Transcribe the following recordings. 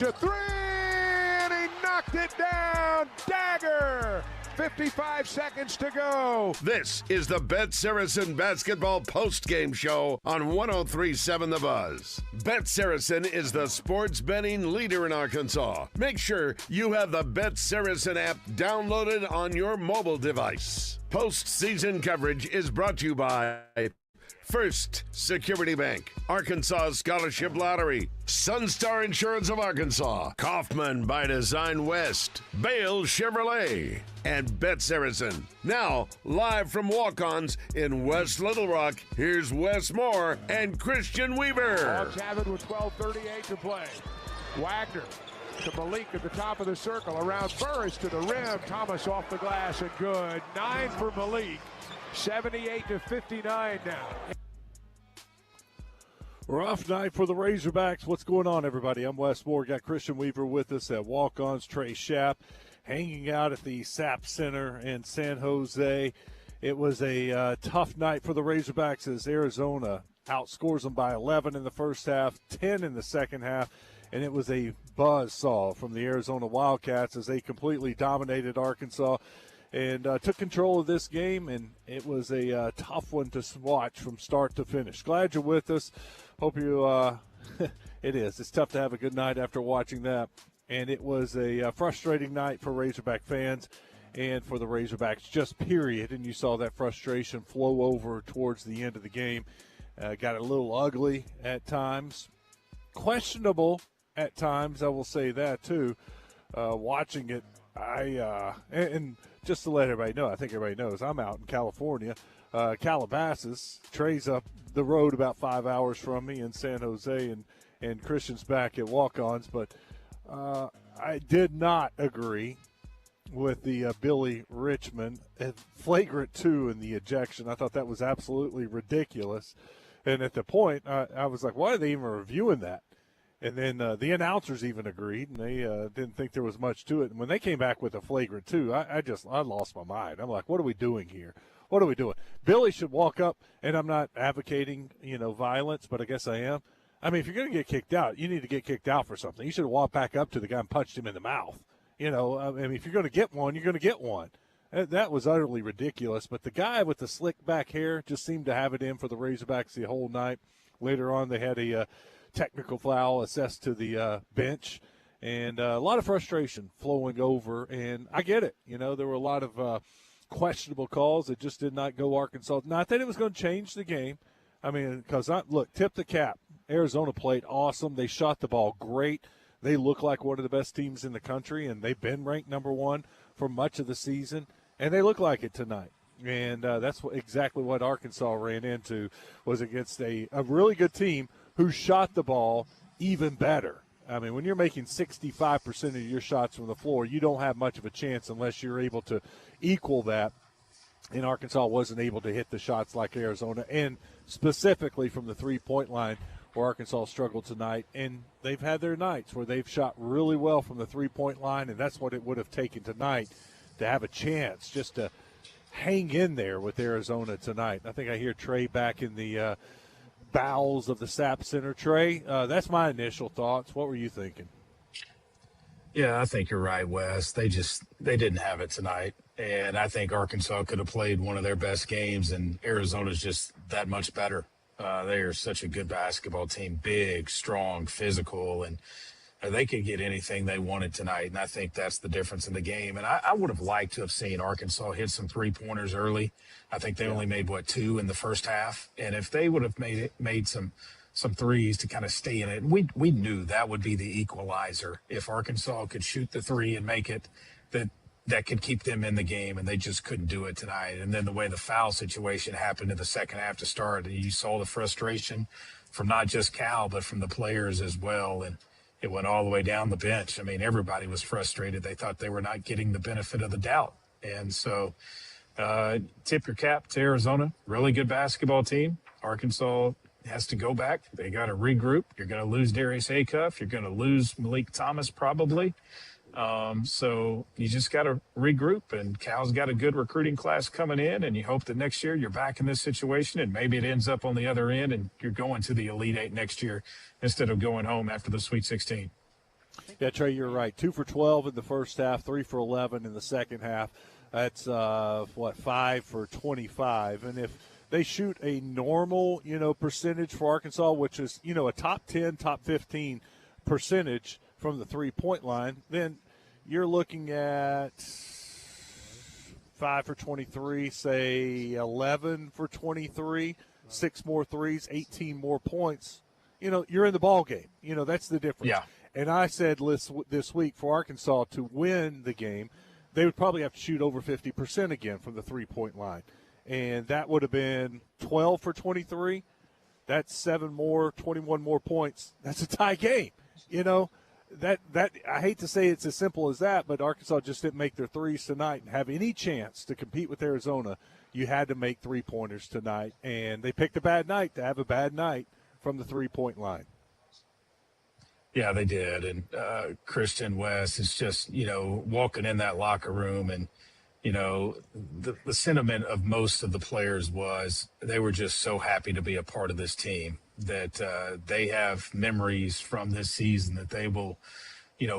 To three, and he knocked it down. Dagger. 55 seconds to go. This is the Bet Saracen basketball postgame show on 103.7 The Buzz. Bet Saracen is the sports betting leader in Arkansas. Make sure you have the Bet Saracen app downloaded on your mobile device. Postseason coverage is brought to you by First Security Bank, Arkansas Scholarship Lottery, Sunstar Insurance of Arkansas, Kaufman by Design West, Bale Chevrolet, and Bet Saracen. Now, live from walk-ons in West Little Rock, here's Wes Moore and Christian Weaver. Hawks have it with 12:38 to play. Wagner to Malik at the top of the circle. Around Burris to the rim. Thomas off the glass and good. 9 for Malik. 78-59 now. Rough night for the Razorbacks. What's going on, everybody? I'm Wes Moore. Got Christian Weaver with us at walk-ons. Trey Schapp hanging out at the SAP Center in San Jose. It was a tough night for the Razorbacks as Arizona outscores them by 11 in the first half, 10 in the second half, and it was a buzzsaw from the Arizona Wildcats as they completely dominated Arkansas and took control of this game, and it was a tough one to watch from start to finish. Glad you're with us. Hope you it is. It's tough to have a good night after watching that, and it was a frustrating night for Razorback fans and for the Razorbacks, just period, and you saw that frustration flow over towards the end of the game. Got a little ugly at times, questionable at times, I will say that too. Watching it, and just to let everybody know, I think everybody knows, I'm out in California, Calabasas. Trey's up the road about 5 hours from me in San Jose, and Christian's back at walk-ons. But I did not agree with the Billy Richmond flagrant 2 in the ejection. I thought that was absolutely ridiculous. And at the point, I was like, why are they even reviewing that? And then the announcers even agreed, and they didn't think there was much to it. And when they came back with a flagrant 2, I lost my mind. I'm like, what are we doing here? What are we doing? Billy should walk up, and I'm not advocating, violence, but I guess I am. I mean, if you're going to get kicked out, you need to get kicked out for something. You should have walked back up to the guy and punched him in the mouth. I mean, if you're going to get one, you're going to get one. That was utterly ridiculous. But the guy with the slick back hair just seemed to have it in for the Razorbacks the whole night. Later on, they had a technical foul assessed to the bench, and a lot of frustration flowing over. And I get it. There were a lot of questionable calls that just did not go Arkansas. Not that it was going to change the game. I mean, because, look, tip the cap. Arizona played awesome. They shot the ball great. They look like one of the best teams in the country, and they've been ranked number 1 for much of the season, and they look like it tonight. And that's exactly what Arkansas ran into, was against a really good team who shot the ball even better. I mean, when you're making 65% of your shots from the floor, you don't have much of a chance unless you're able to equal that. And Arkansas wasn't able to hit the shots like Arizona, and specifically from the three-point line where Arkansas struggled tonight. And they've had their nights where they've shot really well from the three-point line, and that's what it would have taken tonight to have a chance just to hang in there with Arizona tonight. I think I hear Trey back in the bowels of the SAP Center. Trey, that's my initial thoughts. What were you thinking? Yeah, I think you're right, Wes. They didn't have it tonight. And I think Arkansas could have played one of their best games, and Arizona's just that much better. They are such a good basketball team, big, strong, physical, and they could get anything they wanted tonight. And I think that's the difference in the game. And I would have liked to have seen Arkansas hit some three-pointers early. I think they only made, 2 in the first half. And if they would have made some threes to kind of stay in it, we knew that would be the equalizer. If Arkansas could shoot the 3 and make it, that could keep them in the game, and they just couldn't do it tonight. And then the way the foul situation happened in the second half to start, you saw the frustration from not just Cal, but from the players as well. And it went all the way down the bench. I mean, everybody was frustrated. They thought they were not getting the benefit of the doubt. And so tip your cap to Arizona. Really good basketball team. Arkansas has to go back. They got to regroup. You're going to lose Darius Acuff. You're going to lose Malik Thomas probably. So you just got to regroup, and Cal's got a good recruiting class coming in, and you hope that next year you're back in this situation and maybe it ends up on the other end and you're going to the Elite Eight next year instead of going home after the Sweet 16. Yeah, Trey, you're right. 2 for 12 in the first half, 3 for 11 in the second half. That's 5 for 25. And if they shoot a normal, percentage for Arkansas, which is, a top 10, top 15 percentage from the 3-point line, then you're looking at 5 for 23, say 11 for 23, 6 more threes, 18 more points. You're in the ball game. That's the difference. Yeah. And I said this week for Arkansas to win the game, they would probably have to shoot over 50% again from the 3-point line. And that would have been 12 for 23. That's 7 more, 21 more points. That's a tie game. That I hate to say it's as simple as that, but Arkansas just didn't make their threes tonight and have any chance to compete with Arizona. You had to make 3-pointers tonight, and they picked a bad night to have a bad night from the 3-point line. Yeah, they did. And Christian Wess is just, walking in that locker room and, the sentiment of most of the players was they were just so happy to be a part of this team that they have memories from this season that they will,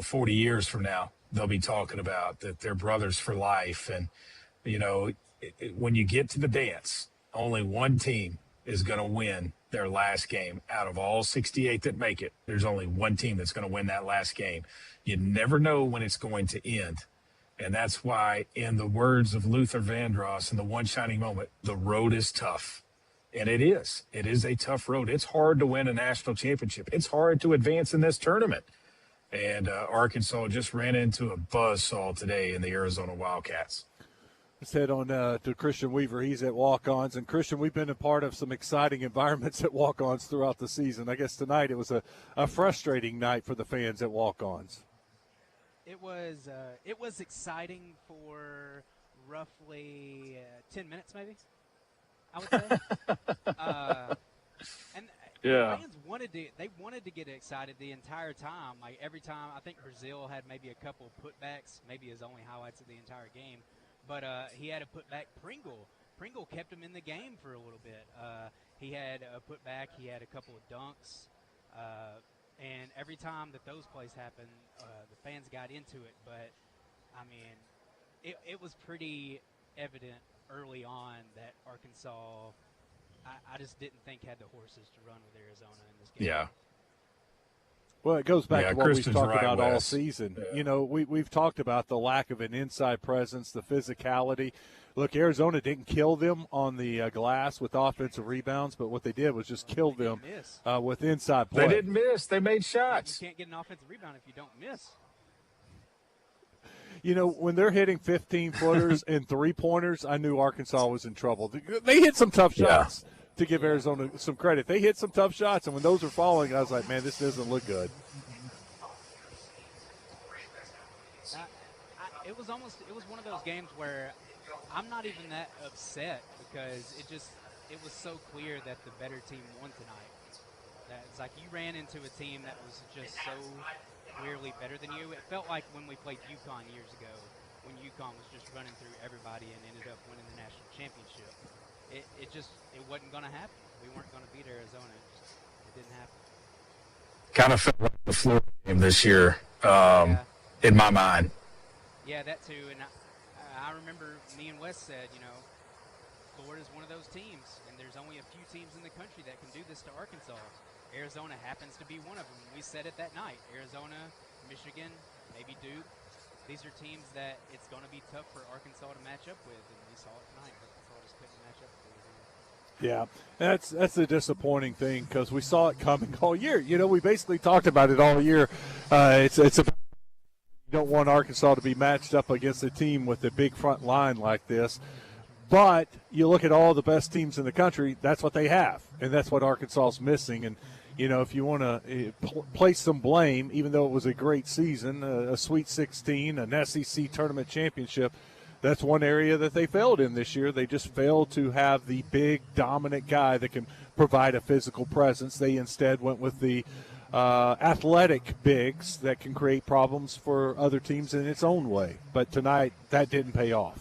40 years from now, they'll be talking about, that they're brothers for life. And, when you get to the dance, only one team is going to win their last game. Out of all 68 that make it, there's only one team that's going to win that last game. You never know when it's going to end. And that's why, in the words of Luther Vandross in The One Shining Moment, the road is tough. And it is. It is a tough road. It's hard to win a national championship. It's hard to advance in this tournament. And Arkansas just ran into a buzzsaw today in the Arizona Wildcats. Let's head on to Christian Weaver. He's at Walk-Ons. And, Christian, we've been a part of some exciting environments at Walk-Ons throughout the season. I guess tonight it was a frustrating night for the fans at Walk-Ons. It was exciting for roughly 10 minutes, maybe, I would say. And fans wanted to get excited the entire time. Like every time, I think Brazil had maybe a couple of putbacks, maybe his only highlights of the entire game. But he had a putback. Pringle kept him in the game for a little bit. He had a putback. He had a couple of dunks. And every time that those plays happened, the fans got into it. But, I mean, it was pretty evident early on that Arkansas, I just didn't think had the horses to run with Arizona in this game. Yeah. Well, it goes back to what we've talked about all Wes. season. Yeah. We've talked about the lack of an inside presence, the physicality. Look, Arizona didn't kill them on the glass with offensive rebounds, but what they did was just kill them with inside play. They didn't miss. They made shots. You can't get an offensive rebound if you don't miss. When they're hitting 15-footers and 3-pointers, I knew Arkansas was in trouble. They hit some tough shots. To give Arizona some credit, they hit some tough shots, and when those were falling, I was like, man, this doesn't look good. It was one of those games where I'm not even that upset because it was so clear that the better team won tonight. That it's like you ran into a team that was just so clearly better than you. It felt like when we played UConn years ago, when UConn was just running through everybody and ended up winning the national championship. It wasn't going to happen. We weren't going to beat Arizona. It didn't happen. Kind of felt like the Florida game this year, in my mind. Yeah, that too. And I remember me and Wes said, Florida's one of those teams, and there's only a few teams in the country that can do this to Arkansas. Arizona happens to be one of them. We said it that night. Arizona, Michigan, maybe Duke. These are teams that it's going to be tough for Arkansas to match up with, and we saw it tonight. Arkansas just couldn't match up with it. Yeah, that's the disappointing thing because we saw it coming all year. We basically talked about it all year. It's about you don't want Arkansas to be matched up against a team with a big front line like this. But you look at all the best teams in the country, that's what they have, and that's what Arkansas is missing. And if you want to place some blame, even though it was a great season, a Sweet 16, an SEC tournament championship, that's one area that they failed in this year. They just failed to have the big, dominant guy that can provide a physical presence. They instead went with the athletic bigs that can create problems for other teams in its own way. But tonight, that didn't pay off.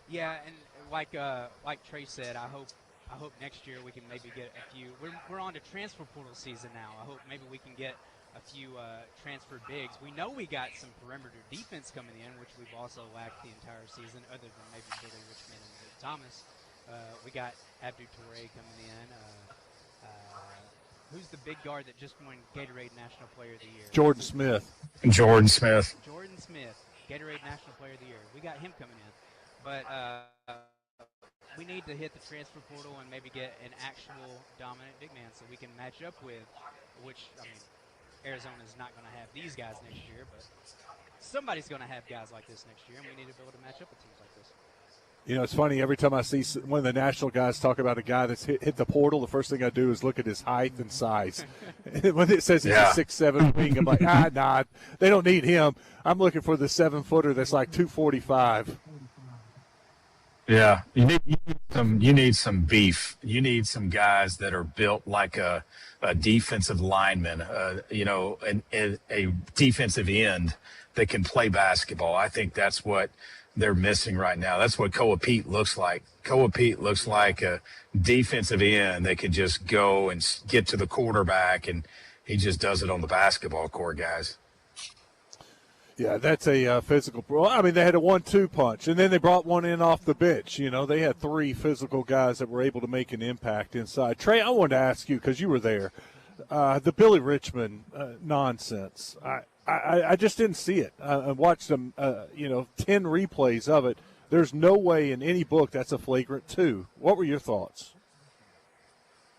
Yeah, and like Trey said, I hope I hope next year we can maybe get a few. We're on to transfer portal season now. I hope maybe we can get a few transfer bigs. We know we got some perimeter defense coming in, which we've also lacked the entire season, other than maybe Billy Richmond and Luke Thomas. We got Abdu Toure coming in. Who's the big guard that just won Gatorade National Player of the Year? Jordan Smith. Jordan Smith, Gatorade National Player of the Year. We got him coming in. But we need to hit the transfer portal and maybe get an actual dominant big man so we can match up with, which, I mean, Arizona's not going to have these guys next year, but somebody's going to have guys like this next year, and we need to be able to match up with teams like this. You know, it's funny. Every time I see one of the national guys talk about a guy that's hit the portal, the first thing I do is look at his height and size. When it says he's a 6'7" wing, I'm like, nah, they don't need him. I'm looking for the 7-footer that's like 245. yeah, you need some beef. You need some guys that are built like a defensive lineman, a defensive end that can play basketball. I think that's what they're missing right now. That's what Koa Pete looks like. Koa Pete looks like a defensive end that can just go and get to the quarterback, and he just does it on the basketball court, guys. Yeah, that's a physical. I mean, they had a 1-2 punch, and then they brought one in off the bench. You know, they had 3 physical guys that were able to make an impact inside. Trey, I wanted to ask you, because you were there, the Billy Richmond nonsense. I just didn't see it. I watched them, 10 replays of it. There's no way in any book that's a flagrant 2. What were your thoughts?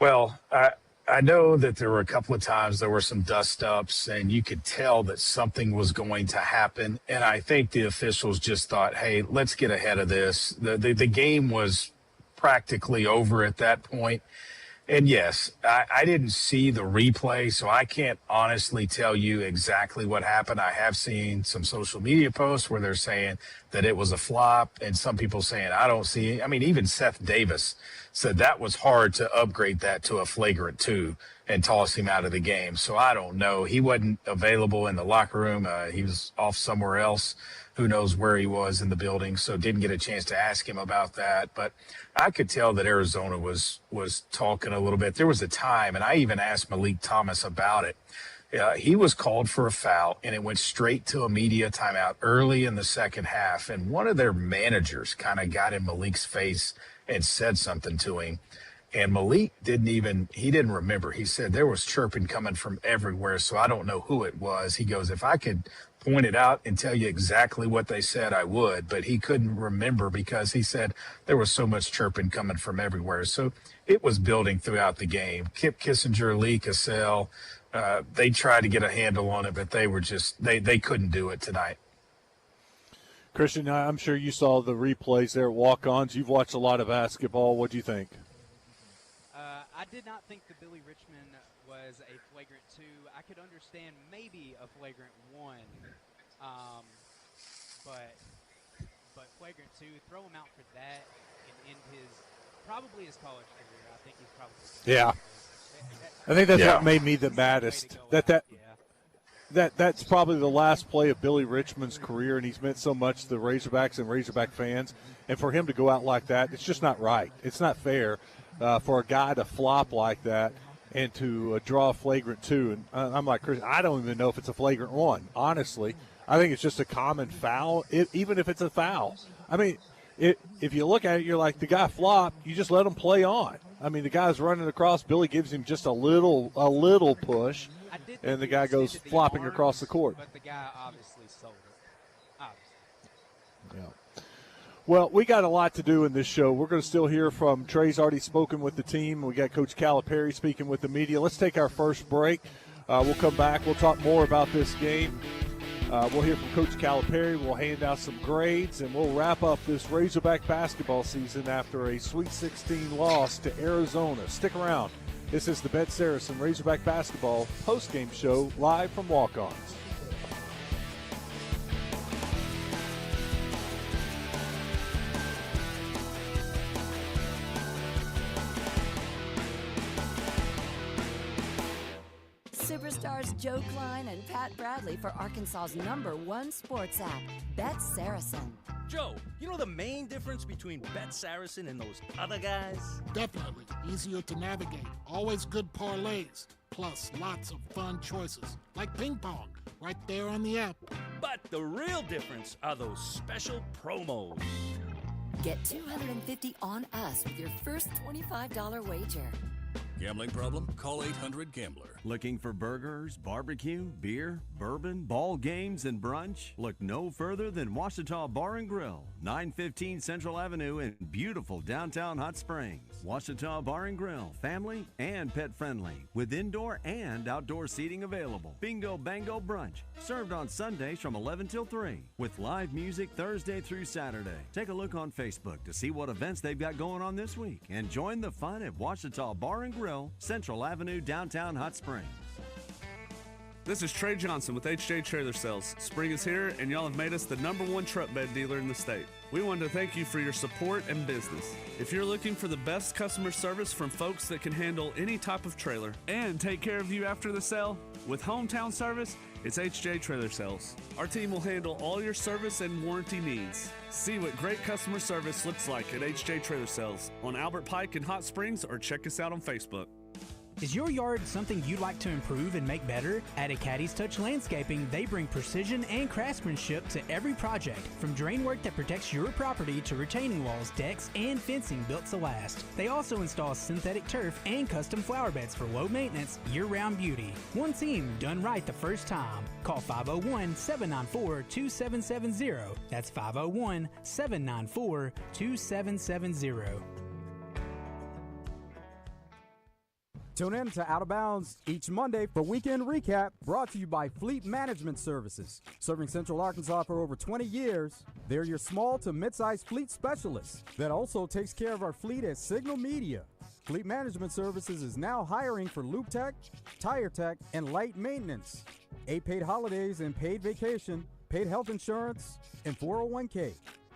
Well, I know that there were a couple of times there were some dust-ups, and you could tell that something was going to happen. And I think the officials just thought, hey, let's get ahead of this. The game was practically over at that point. And yes, I didn't see the replay, so I can't honestly tell you exactly what happened. I have seen some social media posts where they're saying that it was a flop, and some people saying, I don't see it. I mean, even Seth Davis said that was hard to upgrade that to a flagrant 2 and toss him out of the game. So I don't know. He wasn't available in the locker room. He was off somewhere else. Who knows where he was in the building, so didn't get a chance to ask him about that. But I could tell that Arizona was talking a little bit. There was a time, and I even asked Malik Thomas about it. He was called for a foul, and it went straight to a media timeout early in the second half. And one of their managers kind of got in Malik's face and said something to him. And Malik didn't remember. He said there was chirping coming from everywhere, so I don't know who it was. He goes, if I could point it out and tell you exactly what they said, I would. But he couldn't remember because he said there was so much chirping coming from everywhere. So it was building throughout the game. Kip Kissinger, Lee Cassell, they tried to get a handle on it, but they were just they couldn't do it tonight. Christian, I'm sure you saw the replays there at Walk-Ons. You've watched a lot of basketball. What do you think? I did not think the Billy Richmond was a flagrant 2. I could understand maybe a flagrant 1, but flagrant 2, throw him out for that and end probably his college career. I think he's probably. Yeah. I think that's what made me the maddest. That's probably the last play of Billy Richmond's career, and he's meant so much to the Razorbacks and Razorback fans. And for him to go out like that, it's just not right. It's not fair for a guy to flop like that and to draw a flagrant 2. And I'm like, Chris, I don't even know if it's a flagrant 1, honestly. I think it's just a common foul, even if it's a foul. I mean, if you look at it, you're like, the guy flopped, you just let him play on. I mean, the guy's running across. Billy gives him just a little push, and the guy goes flopping across the court. But the guy obviously sold it. Obviously. Yeah. Well, we got a lot to do in this show. We're going to still hear from Trey's already spoken with the team. We got Coach Calipari speaking with the media. Let's take our first break. We'll come back. We'll talk more about this game. We'll hear from Coach Calipari. We'll hand out some grades, and we'll wrap up this Razorback basketball season after a Sweet 16 loss to Arizona. Stick around. This is the Bet Saracen Razorback basketball postgame show live from Walk-Ons. Superstars Joe Klein and Pat Bradley for Arkansas's #1 sports app, Bet Saracen. Joe, you know the main difference between Bet Saracen and those other guys? Definitely. Easier to navigate. Always good parlays. Plus, lots of fun choices. Like ping pong. Right there on the app. But the real difference are those special promos. Get $250 on us with your first $25 wager. Gambling problem? Call 800-GAMBLER. Looking for burgers, barbecue, beer, bourbon, ball games, and brunch? Look no further than Ouachita Bar and Grill, 915 Central Avenue in beautiful downtown Hot Springs. Ouachita Bar and Grill, family and pet friendly, with indoor and outdoor seating available. Bingo Bango Brunch, served on Sundays from 11 till 3, with live music Thursday through Saturday. Take a look on Facebook to see what events they've got going on this week, and join the fun at Ouachita Bar and Grill, Central Avenue, downtown Hot Springs. This is Trey Johnson with HJ Trailer Sales. Spring is here, and y'all have made us the #1 truck bed dealer in the state. We want to thank you for your support and business. If you're looking for the best customer service from folks that can handle any type of trailer and take care of you after the sale, with hometown service, it's HJ Trailer Sales. Our team will handle all your service and warranty needs. See what great customer service looks like at HJ Trailer Sales on Albert Pike in Hot Springs, or check us out on Facebook. Is your yard something you'd like to improve and make better? At Acadie's Touch Landscaping, they bring precision and craftsmanship to every project, from drain work that protects your property to retaining walls, decks, and fencing built to last. They also install synthetic turf and custom flower beds for low maintenance, year-round beauty. One team done right the first time. Call 501-794-2770. That's 501-794-2770. Tune in to Out of Bounds each Monday for Weekend Recap, brought to you by Fleet Management Services. Serving Central Arkansas for over 20 years, they're your small to mid-sized fleet specialists that also takes care of our fleet at Signal Media. Fleet Management Services is now hiring for Loop Tech, Tire Tech, and light maintenance. 8 paid holidays and paid vacation, paid health insurance, and 401k.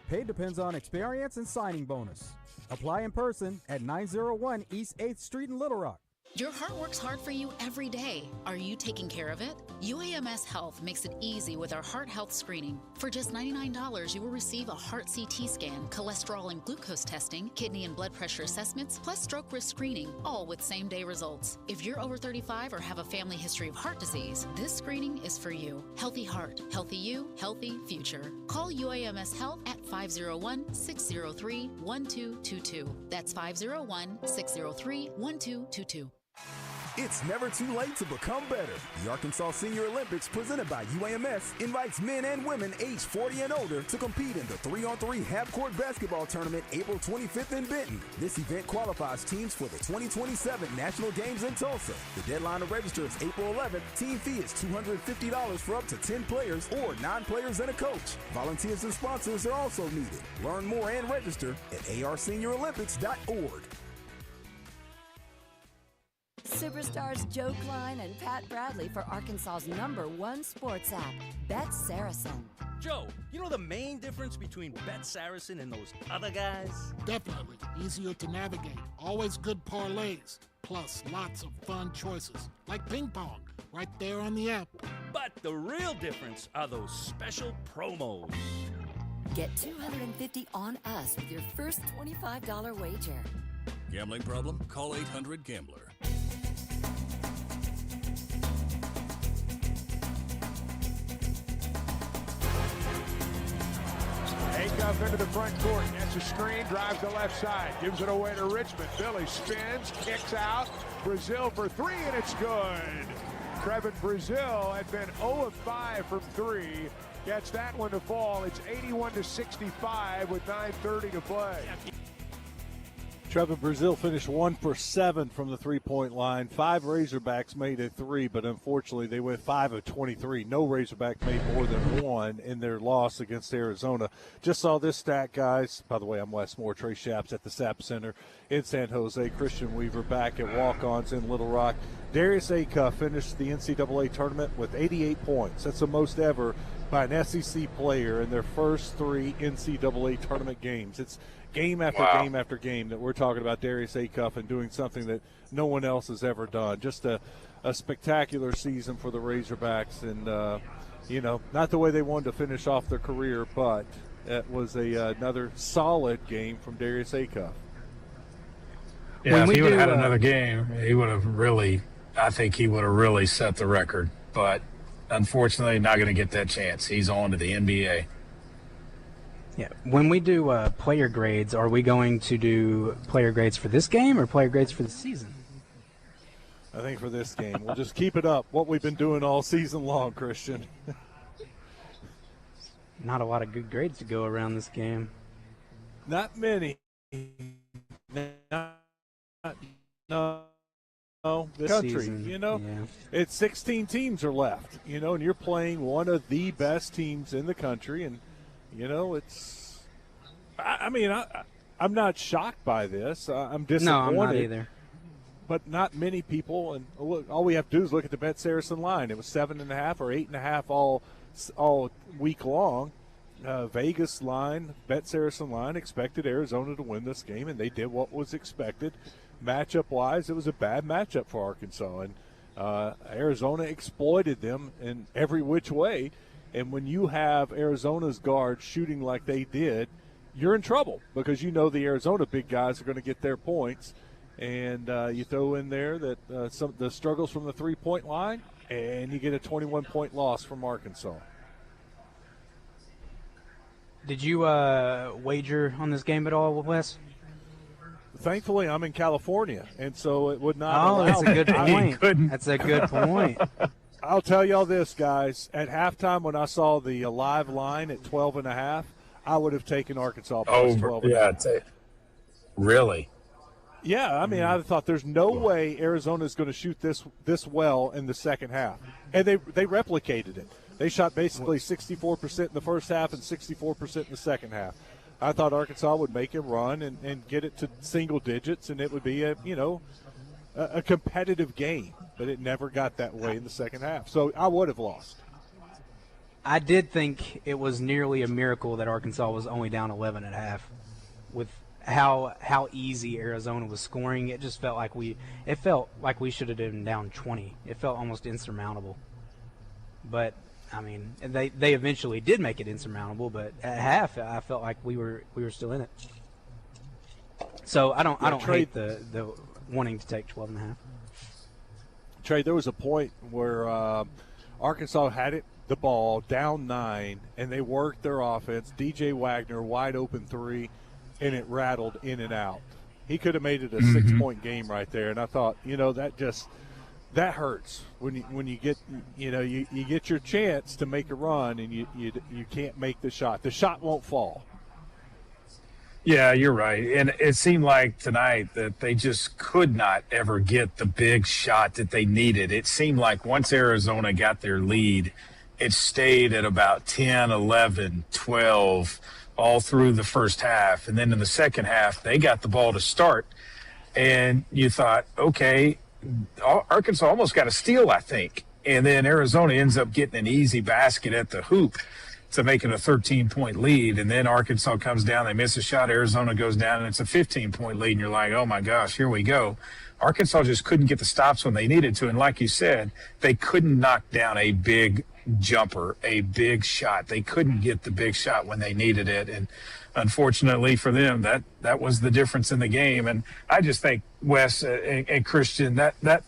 Paid depends on experience and signing bonus. Apply in person at 901 East 8th Street in Little Rock. Your heart works hard for you every day. Are you taking care of it? UAMS Health makes it easy with our heart health screening. For just $99, you will receive a heart CT scan, cholesterol and glucose testing, kidney and blood pressure assessments, plus stroke risk screening, all with same-day results. If you're over 35 or have a family history of heart disease, this screening is for you. Healthy heart, healthy you, healthy future. Call UAMS Health at 501-603-1222. That's 501-603-1222. It's never too late to become better. The Arkansas Senior Olympics, presented by UAMS, invites men and women aged 40 and older to compete in the 3-on-3 half-court basketball tournament April 25th in Benton. This event qualifies teams for the 2027 National Games in Tulsa. The deadline to register is April 11th. Team fee is $250 for up to 10 players or 9 players and a coach. Volunteers and sponsors are also needed. Learn more and register at arseniorolympics.org. Superstars Joe Klein and Pat Bradley for Arkansas's #1 sports app, Bet Saracen. Joe, you know the main difference between Bet Saracen and those other guys? Definitely. Easier to navigate. Always good parlays. Plus, lots of fun choices. Like ping pong. Right there on the app. But the real difference are those special promos. Get $250 on us with your first $25 wager. Gambling problem? Call 800-GAMBLER. Acuff into the front court, gets a screen, drives the left side, gives it away to Richmond. Billy spins, kicks out. Brazil for 3, and it's good. Trevin Brazil had been 0 of 5 from 3. Gets that one to fall. It's 81-65 with 9:30 to play. Trevin Brazil finished 1 for 7 from the three-point line. 5 Razorbacks made a 3, but unfortunately they went 5 of 23. No Razorback made more than 1 in their loss against Arizona. Just saw this stat, guys. By the way, I'm Wes Moore, Trey Shaps at the SAP Center in San Jose. Christian Weaver back at Walk-Ons in Little Rock. Darius Acuff finished the NCAA tournament with 88 points. That's the most ever by an SEC player in their first 3 NCAA tournament games. It's game after game after game that we're talking about Darius Acuff and doing something that no one else has ever done. Just a spectacular season for the Razorbacks, and, not the way they wanted to finish off their career, but That was another solid game from Darius Acuff. Yeah, if he would have had another game, he would have really – I think he would have really set the record. But unfortunately, not going to get that chance. He's on to the NBA. Yeah. When we do player grades, are we going to do player grades for this game or player grades for the season? I think for this game. We'll just keep it up, what we've been doing all season long, Christian. Not a lot of good grades to go around this game. Not many. No, this country, season, yeah. It's 16 teams are left, and you're playing one of the best teams in the country, and, it's – I'm not shocked by this. I'm disappointed. No, I'm not either. But not many people, and look, all we have to do is look at the Bet Saracen line. It was 7.5 or 8.5 all week long. Vegas line, Bet Saracen line, expected Arizona to win this game, and they did what was expected. Matchup-wise, it was a bad matchup for Arkansas, and Arizona exploited them in every which way. And when you have Arizona's guards shooting like they did, you're in trouble because the Arizona big guys are going to get their points. And you throw in there that some of the struggles from the three-point line, and you get a 21-point loss from Arkansas. Did you wager on this game at all, Wes? Thankfully, I'm in California, and so it would not allow that's a good me. point. That's a good point. I'll tell y'all this, guys. At halftime, when I saw the live line at 12.5, I would have taken Arkansas plus 12. Yeah, really? Yeah, I thought there's no way Arizona's going to shoot this well in the second half. And they replicated it. They shot basically 64% in the first half and 64% in the second half. I thought Arkansas would make a run and get it to single digits, and it would be a competitive game. But it never got that way in the second half. So I would have lost. I did think it was nearly a miracle that Arkansas was only down 11 at half. With how easy Arizona was scoring, it felt like we should have been down 20. It felt almost insurmountable. But they eventually did make it insurmountable. But at half, I felt like we were still in it. So I don't hate the wanting to take 12.5. Trey, there was a point where Arkansas had the ball down 9, and they worked their offense. DJ Wagner wide open three. And it rattled in and out. He could have made it a 6-point game right there. And I thought, that hurts when you get you get your chance to make a run and you can't make the shot. The shot won't fall. Yeah, you're right. And it seemed like tonight that they just could not ever get the big shot that they needed. It seemed like once Arizona got their lead, it stayed at about 10, 11, 12 all through the first half. And then in the second half, they got the ball to start. And you thought, okay, Arkansas almost got a steal, I think. And then Arizona ends up getting an easy basket at the hoop to make it a 13-point lead. And then Arkansas comes down, they miss a shot, Arizona goes down, and it's a 15-point lead. And you're like, oh, my gosh, here we go. Arkansas just couldn't get the stops when they needed to. And like you said, they couldn't knock down a big jumper, a big shot. They couldn't get the big shot when they needed it. And unfortunately for them, that was the difference in the game. And I just think, Wes and Christian, that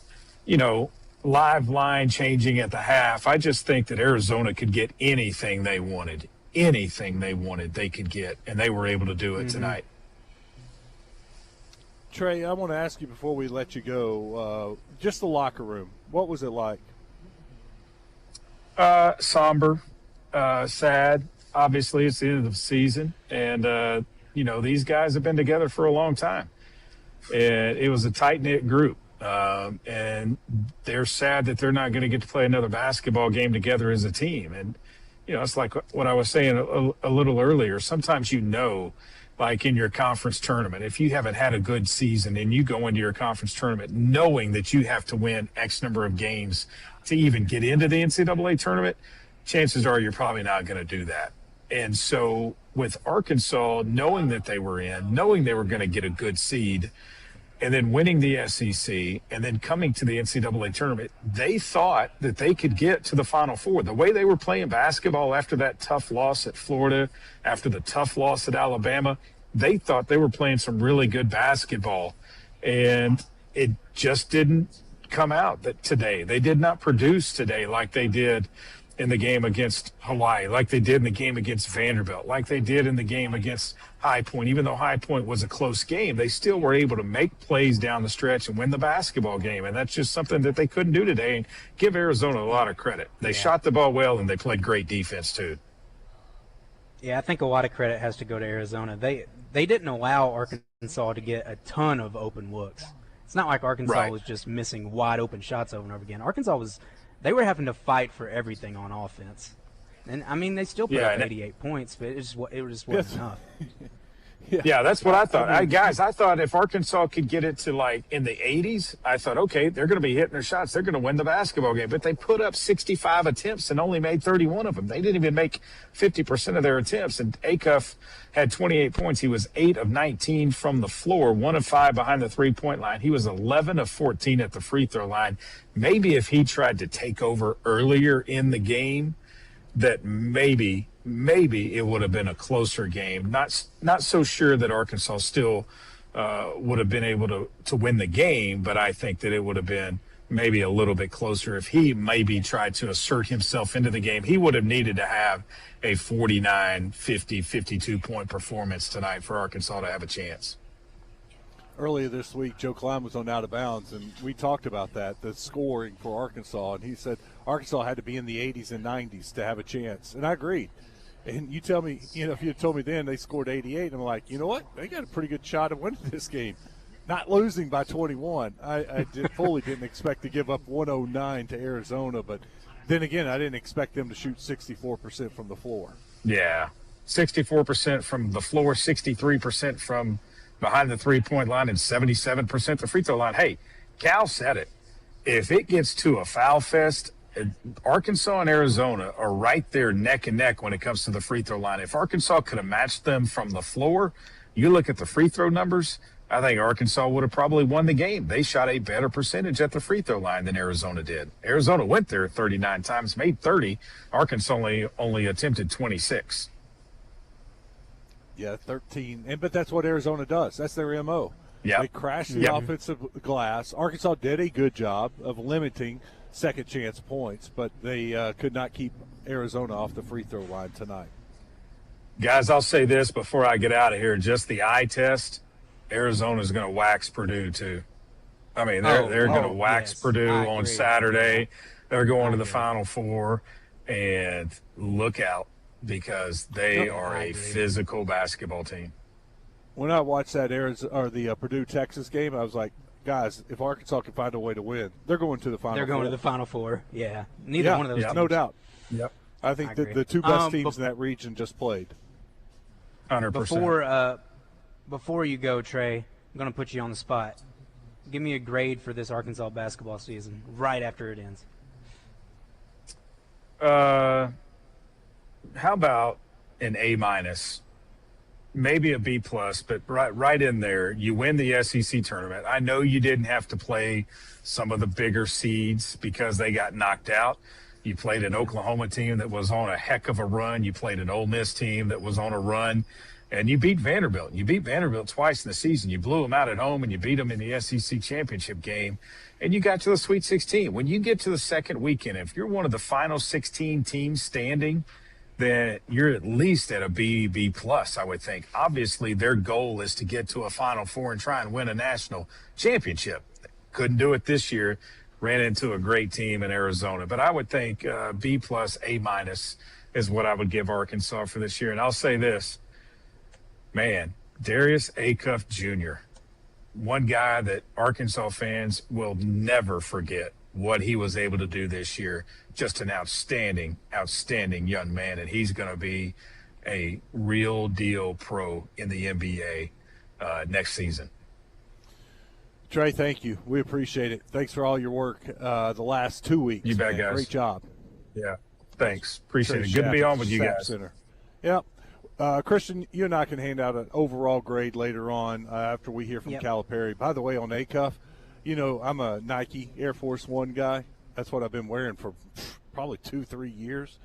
live line changing at the half, I just think that Arizona could get anything they wanted. Anything they wanted, they could get. And they were able to do it tonight. Trey, I want to ask you before we let you go, just the locker room. What was it like? Somber, sad. Obviously, it's the end of the season. And, these guys have been together for a long time. And it was a tight-knit group. And they're sad that they're not going to get to play another basketball game together as a team. And, it's like what I was saying a little earlier. Sometimes like in your conference tournament, if you haven't had a good season and you go into your conference tournament knowing that you have to win X number of games to even get into the NCAA tournament, chances are you're probably not going to do that. And so with Arkansas, knowing that they were in, knowing they were going to get a good seed, and then winning the SEC, and then coming to the NCAA tournament, they thought that they could get to the Final Four. The way they were playing basketball after that tough loss at Florida, after the tough loss at Alabama, they thought they were playing some really good basketball. And it just didn't come out today. They did not produce today like they did in the game against Hawaii, like they did in the game against Vanderbilt, like they did in the game against High Point. Even though High Point was a close game, they still were able to make plays down the stretch and win the basketball game. And that's just something that they couldn't do today. And give Arizona a lot of credit. They shot the ball well, and they played great defense too. Yeah, I think a lot of credit has to go to Arizona. They didn't allow Arkansas to get a ton of open looks. It's not like Arkansas was just missing wide open shots over and over again. They were having to fight for everything on offense. And, I mean, they still put up 88 points, but it just wasn't enough. Yeah, that's what I thought. I thought if Arkansas could get it to, like, in the 80s, I thought, okay, they're going to be hitting their shots. They're going to win the basketball game. But they put up 65 attempts and only made 31 of them. They didn't even make 50% of their attempts. And Acuff had 28 points. He was 8 of 19 from the floor, 1 of 5 behind the three-point line. He was 11 of 14 at the free throw line. Maybe if he tried to take over earlier in the game, that maybe it would have been a closer game. Not so sure that Arkansas still would have been able to win the game, but I think that it would have been maybe a little bit closer if he maybe tried to assert himself into the game. He would have needed to have a 49, 50, 52-point performance tonight for Arkansas to have a chance. Earlier this week, Joe Klein was on Out of Bounds, and we talked about that, the scoring for Arkansas, and he said Arkansas had to be in the 80s and 90s to have a chance, and I agreed. And you tell me, if you had told me then they scored 88, I'm like, you know what? They got a pretty good shot at winning this game. Not losing by 21. I fully didn't expect to give up 109 to Arizona, but then again, I didn't expect them to shoot 64% from the floor. Yeah, 64% from the floor, 63% from behind the three-point line, and 77% the free throw line. Hey, Cal said it. If it gets to a foul fest, Arkansas and Arizona are right there neck and neck when it comes to the free throw line. If Arkansas could have matched them from the floor, you look at the free throw numbers, I think Arkansas would have probably won the game. They shot a better percentage at the free throw line than Arizona did. Arizona went there 39 times, made 30. Arkansas only attempted 26. Yeah, 13. But that's what Arizona does. That's their MO. Yep. They crash the offensive glass. Arkansas did a good job of limiting second chance points, but they could not keep Arizona off the free throw line tonight. Guys, I'll say this before I get out of here. Just the eye test, Arizona's going to wax Purdue too. I mean, they're going to wax Purdue on Saturday. They're going to the Final Four, and look out because they are a physical basketball team. When I watched that the Purdue-Texas game, I was like, guys, if Arkansas can find a way to win, they're going to the Final Four. They're going to the Final Four, yeah. Neither one of those teams. No doubt. Yep. I think that the two best teams in that region just played. 100%. Before you go, Trey, I'm going to put you on the spot. Give me a grade for this Arkansas basketball season right after it ends. How about an A-, maybe a B+, but right in there. You win the SEC tournament. I know you didn't have to play some of the bigger seeds because they got knocked out. You played an Oklahoma team that was on a heck of a run. You played an Ole Miss team that was on a run. And you beat Vanderbilt. You beat Vanderbilt twice in the season. You blew them out at home, and you beat them in the SEC championship game. And you got to the Sweet 16. When you get to the second weekend, if you're one of the final 16 teams standing, then you're at least at a B+, I would think. Obviously, their goal is to get to a Final Four and try and win a national championship. Couldn't do it this year. Ran into a great team in Arizona. But I would think B+, A- is what I would give Arkansas for this year. And I'll say this. Man, Darius Acuff Jr., one guy that Arkansas fans will never forget what he was able to do this year. Just an outstanding young man, and he's going to be a real deal pro in the NBA next season. Trey, thank you. We appreciate it. Thanks for all your work the last 2 weeks. You bet, guys. Great job. Yeah, thanks. Appreciate it. Good to be on with you guys. Center. Yep. Christian, you and I can hand out an overall grade later on after we hear from Calipari. By the way, on A-Cuff, you know, I'm a Nike Air Force One guy. That's what I've been wearing for probably 2-3 years.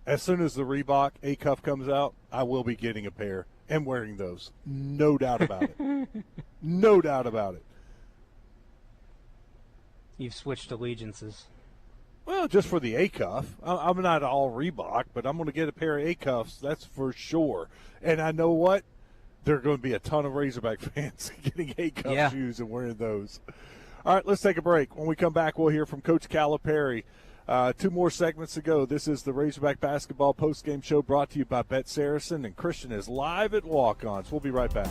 As soon as the Reebok A-Cuff comes out, I will be getting a pair and wearing those. No doubt about it. No doubt about it. You've switched allegiances. Well, just for the A-Cuff. I'm not all Reebok, but I'm going to get a pair of A-Cuffs, that's for sure. And I know what? There are going to be a ton of Razorback fans getting A-Cuff shoes and wearing those. All right, let's take a break. When we come back, we'll hear from Coach Calipari. 2 more segments to go. This is the Razorback Basketball Postgame Show brought to you by Bet Saracen, and Christian is live at Walk-Ons. We'll be right back.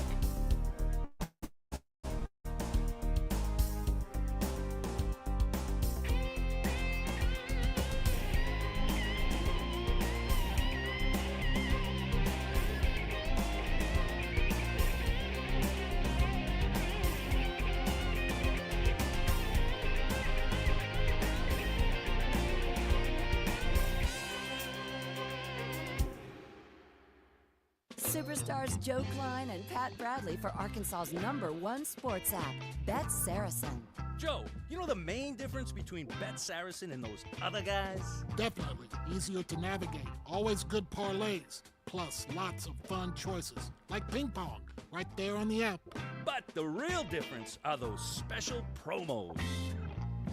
Superstars Joe Klein and Pat Bradley for Arkansas's #1 sports app, Bet Saracen. Joe, you know the main difference between Bet Saracen and those other guys? Definitely. Easier to navigate. Always good parlays. Plus lots of fun choices. Like ping pong. Right there on the app. But the real difference are those special promos.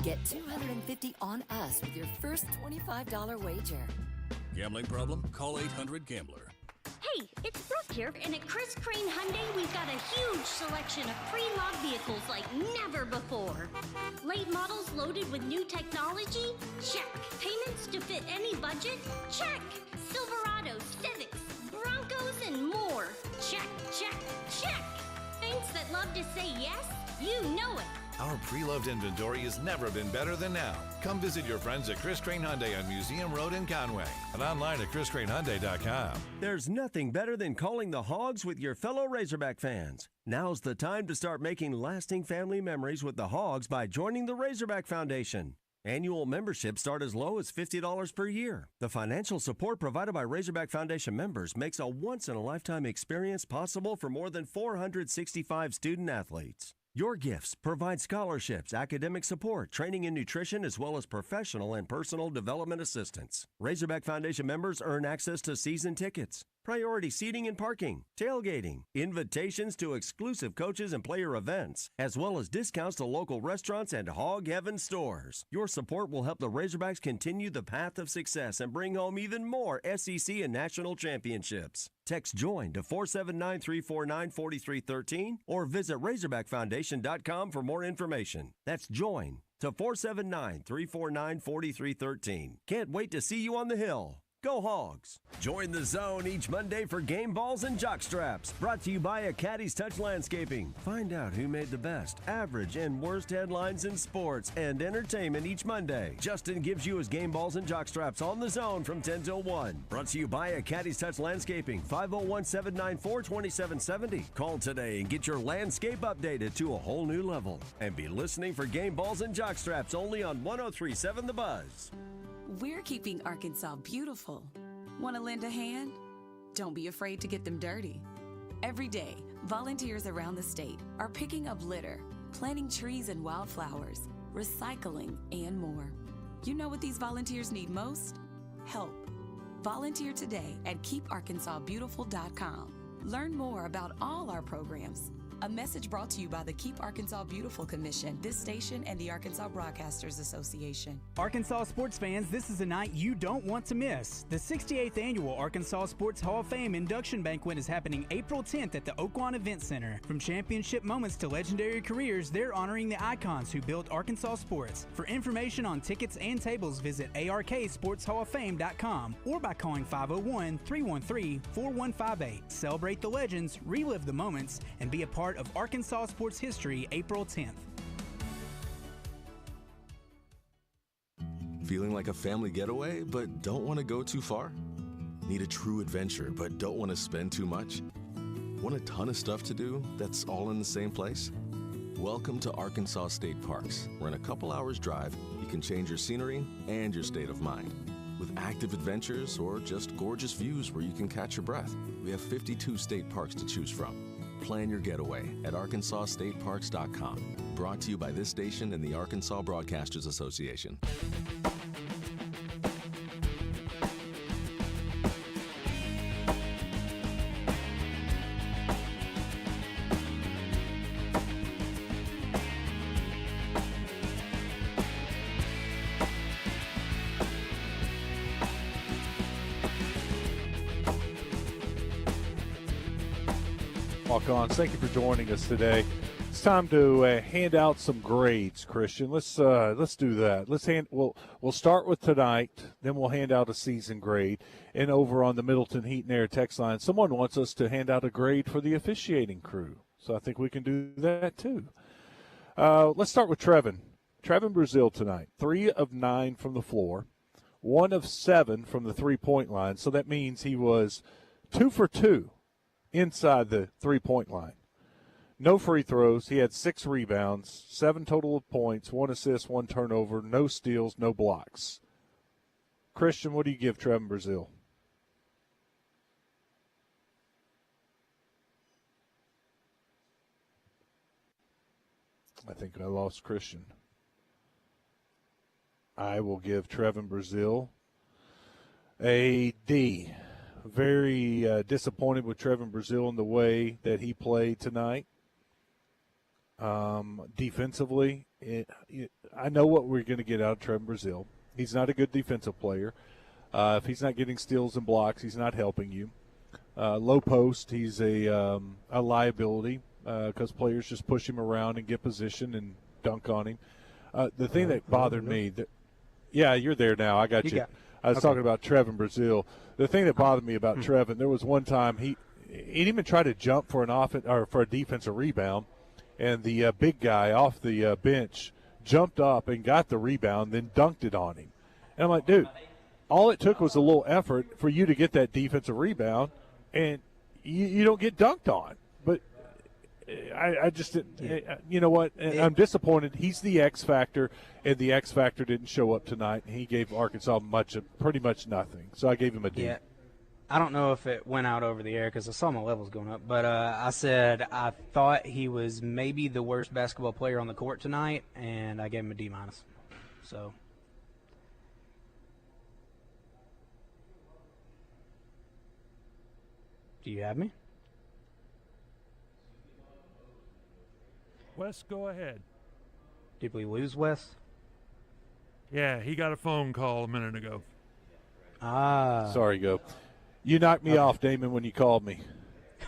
Get $250 on us with your first $25 wager. Gambling problem? Call 800-GAMBLER. Hey, it's Brooke here, and at Chris Crane Hyundai, we've got a huge selection of pre-loved vehicles like never before. Late models loaded with new technology? Check. Payments to fit any budget? Check. Silverados, Civics, Broncos, and more. Check, check, check. Banks that love to say yes? You know it. Our pre-loved inventory has never been better than now. Come visit your friends at Chris Crane Hyundai on Museum Road in Conway and online at chriscranehyundai.com. There's nothing better than calling the Hogs with your fellow Razorback fans. Now's the time to start making lasting family memories with the Hogs by joining the Razorback Foundation. Annual memberships start as low as $50 per year. The financial support provided by Razorback Foundation members makes a once-in-a-lifetime experience possible for more than 465 student athletes. Your gifts provide scholarships, academic support, training and nutrition, as well as professional and personal development assistance. Razorback Foundation members earn access to season tickets, priority seating and parking, tailgating, invitations to exclusive coaches and player events, as well as discounts to local restaurants and Hog Heaven stores. Your support will help the Razorbacks continue the path of success and bring home even more SEC and national championships. Text JOIN to 479-349-4313 or visit RazorbackFoundation.com for more information. That's JOIN to 479-349-4313. Can't wait to see you on the Hill. Go Hogs! Join the zone each Monday for game balls and jock straps. Brought to you by a Caddy's Touch Landscaping. Find out who made the best, average, and worst headlines in sports and entertainment each Monday. Justin gives you his game balls and jock straps on the zone from 10 till 1. Brought to you by a Caddy's Touch Landscaping. 501-794-2770. Call today and get your landscape updated to a whole new level. And be listening for game balls and jock straps only on 103.7 The Buzz. We're keeping Arkansas beautiful. Want to lend a hand? Don't be afraid to get them dirty. Every day, volunteers around the state are picking up litter, planting trees and wildflowers, recycling, and more. You know what these volunteers need most? Help. Volunteer today at keeparkansasbeautiful.com. Learn more about all our programs. A message brought to you by the Keep Arkansas Beautiful Commission, this station, and the Arkansas Broadcasters Association. Arkansas sports fans, this is a night you don't want to miss. The 68th Annual Arkansas Sports Hall of Fame Induction Banquet is happening April 10th at the Oaklawn Event Center. From championship moments to legendary careers, they're honoring the icons who built Arkansas sports. For information on tickets and tables, visit arksportshalloffame.com or by calling 501-313-4158. Celebrate the legends, relive the moments, and be a part of Arkansas sports history April 10th. Feeling like a family getaway but don't want to go too far? Need a true adventure but don't want to spend too much? Want a ton of stuff to do that's all in the same place? Welcome to Arkansas State Parks, where in a couple hours drive, you can change your scenery and your state of mind. with active adventures or just gorgeous views where you can catch your breath. We have 52 state parks to choose from. Plan your getaway at ArkansasStateParks.com. Brought to you by this station and the Arkansas Broadcasters Association. Walk-ons, thank you for joining us today. It's time to hand out some grades, Christian. Let's do that. We'll start with tonight, then we'll hand out a season grade. And over on the Middleton Heat and Air text line, someone wants us to hand out a grade for the officiating crew. So I think we can do that too. Let's start with Trevin. Trevin Brazil tonight, 3 of 9 from the floor, 1 of 7 from the three-point line. So that means he was 2 for 2 inside the three-point line. No free throws. He had 6 rebounds, 7 total of points, 1 assist, 1 turnover, no steals, no blocks. Christian, what do you give Trevin Brazil? I think I lost Christian. I will give Trevin Brazil a D. Very disappointed with Trevin Brazil in the way that he played tonight. Defensively, I know what we're going to get out of Trevin Brazil. He's not a good defensive player. If he's not getting steals and blocks, he's not helping you. Low post, he's a liability because players just push him around and get position and dunk on him. The thing that bothered me, yeah, you're there now. I got you. I was talking about Trevin Brazil. The thing that bothered me about Trevin, there was one time he didn't even try to jump for an offense or for a defensive rebound, and the big guy off the bench jumped up and got the rebound, then dunked it on him. And I'm like, dude, all it took was a little effort for you to get that defensive rebound, and you don't get dunked on. But I just didn't. You know what? I'm disappointed. He's the X factor, and the X factor didn't show up tonight. And he gave Arkansas pretty much nothing. So I gave him a D. Yeah. I don't know if it went out over the air because I saw my levels going up, but I said I thought he was maybe the worst basketball player on the court tonight, and I gave him a D-. So. Do you have me? Wes, go ahead. Did we lose Wes? Yeah, he got a phone call a minute ago. Sorry, Go. You knocked me off, Damon, when you called me.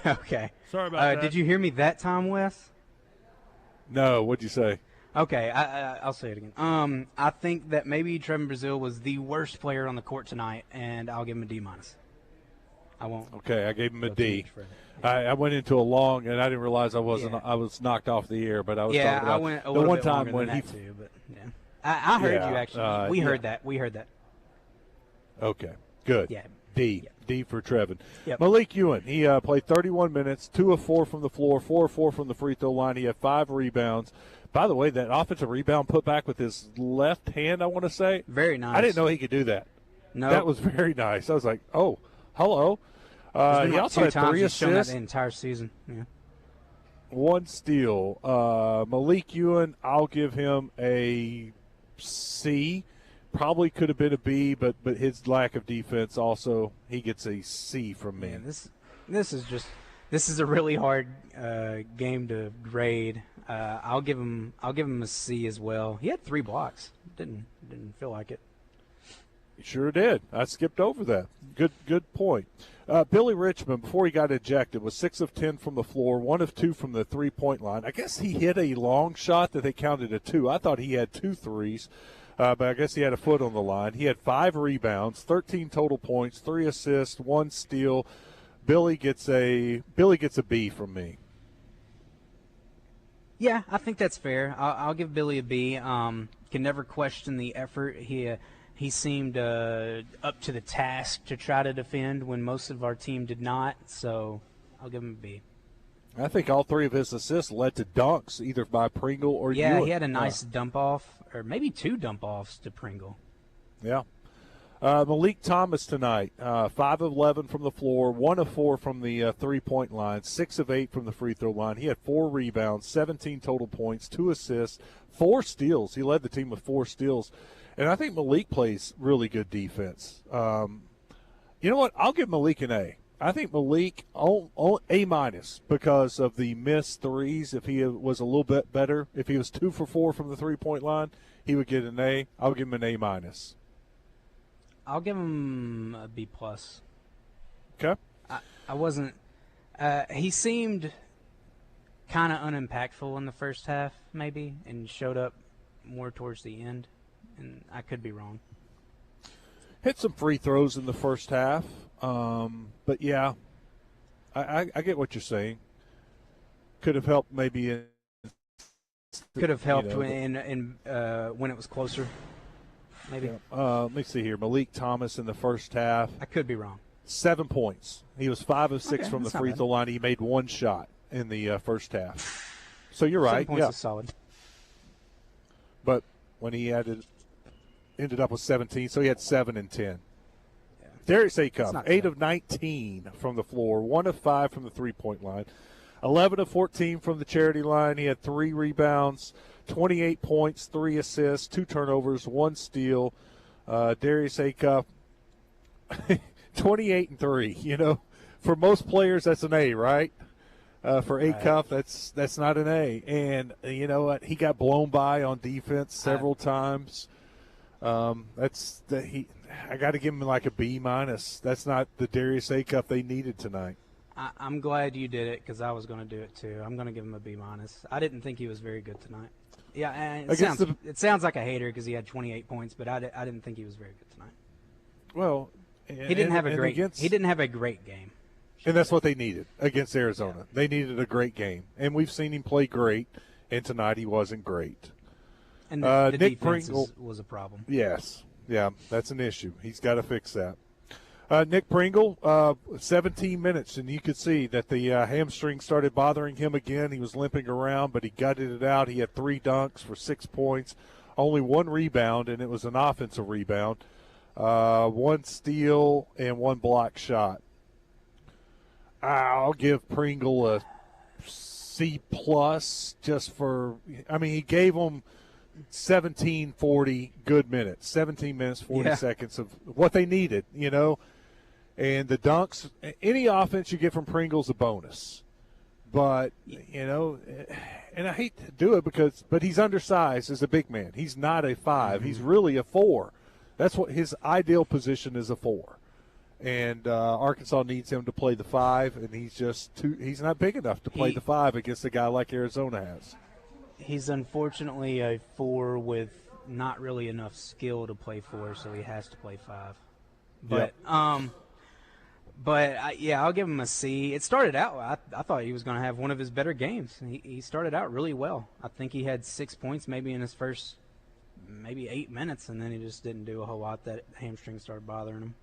Okay. Sorry about that. Did you hear me that time, Wes? No, what'd you say? Okay, I'll say it again. I think that maybe Trevin Brazil was the worst player on the court tonight, and I'll give him a D-. I won't. Okay, I gave him a D. I went into a long, and I didn't realize I wasn't. Yeah. I was knocked off the air, but I was talking about I went a the one bit time when he. Too, but yeah, I heard you actually. We heard that. We heard that. Okay, good. Yeah. D. Yeah. D for Trevin. Yep. Malik Ewan, he played 31 minutes, 2 of 4 from the floor, 4 of 4 from the free throw line. He had 5 rebounds. By the way, that offensive rebound put back with his left hand, I want to say. Very nice. I didn't know he could do that. No. That was very nice. I was like, oh, hello. He also had 3 assists. Shown that the entire season. Yeah. 1 steal. Malik Ewan, I'll give him a C. Probably could have been a B, but his lack of defense also, he gets a C from me. Man, this is a really hard game to grade. I'll give him a C as well. He had 3 blocks. Didn't feel like it. He sure did. I skipped over that. Good point. Billy Richmond, before he got ejected, was 6 of 10 from the floor, 1 of 2 from the three-point line. I guess he hit a long shot that they counted a 2. I thought he had 2 threes. But I guess he had a foot on the line. He had 5 rebounds, 13 total points, 3 assists, 1 steal. Billy gets a B from me. Yeah, I think that's fair. I'll give Billy a B. Can never question the effort. He seemed up to the task to try to defend when most of our team did not. So I'll give him a B. I think all 3 of his assists led to dunks, either by Pringle or Ewan. He had a nice dump off, or maybe 2 dump offs to Pringle. Yeah. Malik Thomas tonight, 5 of 11 from the floor, 1 of 4 from the three-point line, 6 of 8 from the free throw line. He had 4 rebounds, 17 total points, 2 assists, 4 steals. He led the team with 4 steals. And I think Malik plays really good defense. You know what? I'll give Malik an A. I think Malik A- because of the missed threes. If he was a little bit better, if he was 2 for 4 from the three-point line, he would get an A. I'll give him an A-. I'll give him a B+. Okay. I wasn't he seemed kind of unimpactful in the first half, maybe, and showed up more towards the end, and I could be wrong. Hit some free throws in the first half, but yeah, I get what you're saying. Could have helped maybe. Could have helped when it was closer. Maybe. Let me see here. Malik Thomas in the first half. I could be wrong. 7 points. He was 5 of 6 from the free throw line. He made 1 shot in the first half. So you're right. 7 points is solid. But when he ended up with 17, so he had 7 and 10. Yeah. Darius Acuff, 8 of 19 from the floor, 1 of 5 from the three-point line, 11 of 14 from the charity line. He had 3 rebounds, 28 points, 3 assists, 2 turnovers, 1 steal. Darius Acuff, 28 and 3. You know, for most players, that's an A, right? For Acuff, that's not an A. And you know what? He got blown by on defense several times. I got to give him like a B-. That's not the Darius Acuff they needed tonight. I'm glad you did it because I was going to do it too. I'm going to give him a B-. I didn't think he was very good tonight. Yeah, and it sounds like a hater because he had 28 points, but I didn't think he was very good tonight. Well, he didn't have a great game. And that's what they needed against Arizona. Yeah. They needed a great game, and we've seen him play great. And tonight he wasn't great. And the Nick defense Pringle was a problem. Yes, yeah, that's an issue. He's got to fix that. Nick Pringle, 17 minutes, and you could see that the hamstring started bothering him again. He was limping around, but he gutted it out. He had 3 dunks for 6 points, only 1 rebound, and it was an offensive rebound, 1 steal, and 1 block shot. I'll give Pringle a C+ just for – I mean, he gave them 17, 40 good minutes, 17 minutes, 40 seconds of what they needed, you know. And the dunks, any offense you get from Pringle's a bonus. But, you know, and I hate to do it but he's undersized as a big man. He's not a 5. Mm-hmm. He's really a 4. That's what his ideal position is, a 4. And Arkansas needs him to play the 5, and he's not big enough to play the 5 against a guy like Arizona has. He's unfortunately a 4 with not really enough skill to play 4, so he has to play 5. But I'll give him a C. It started out, I thought he was going to have one of his better games. He started out really well. I think he had 6 points maybe in his first 8 minutes, and then he just didn't do a whole lot. That hamstring started bothering him.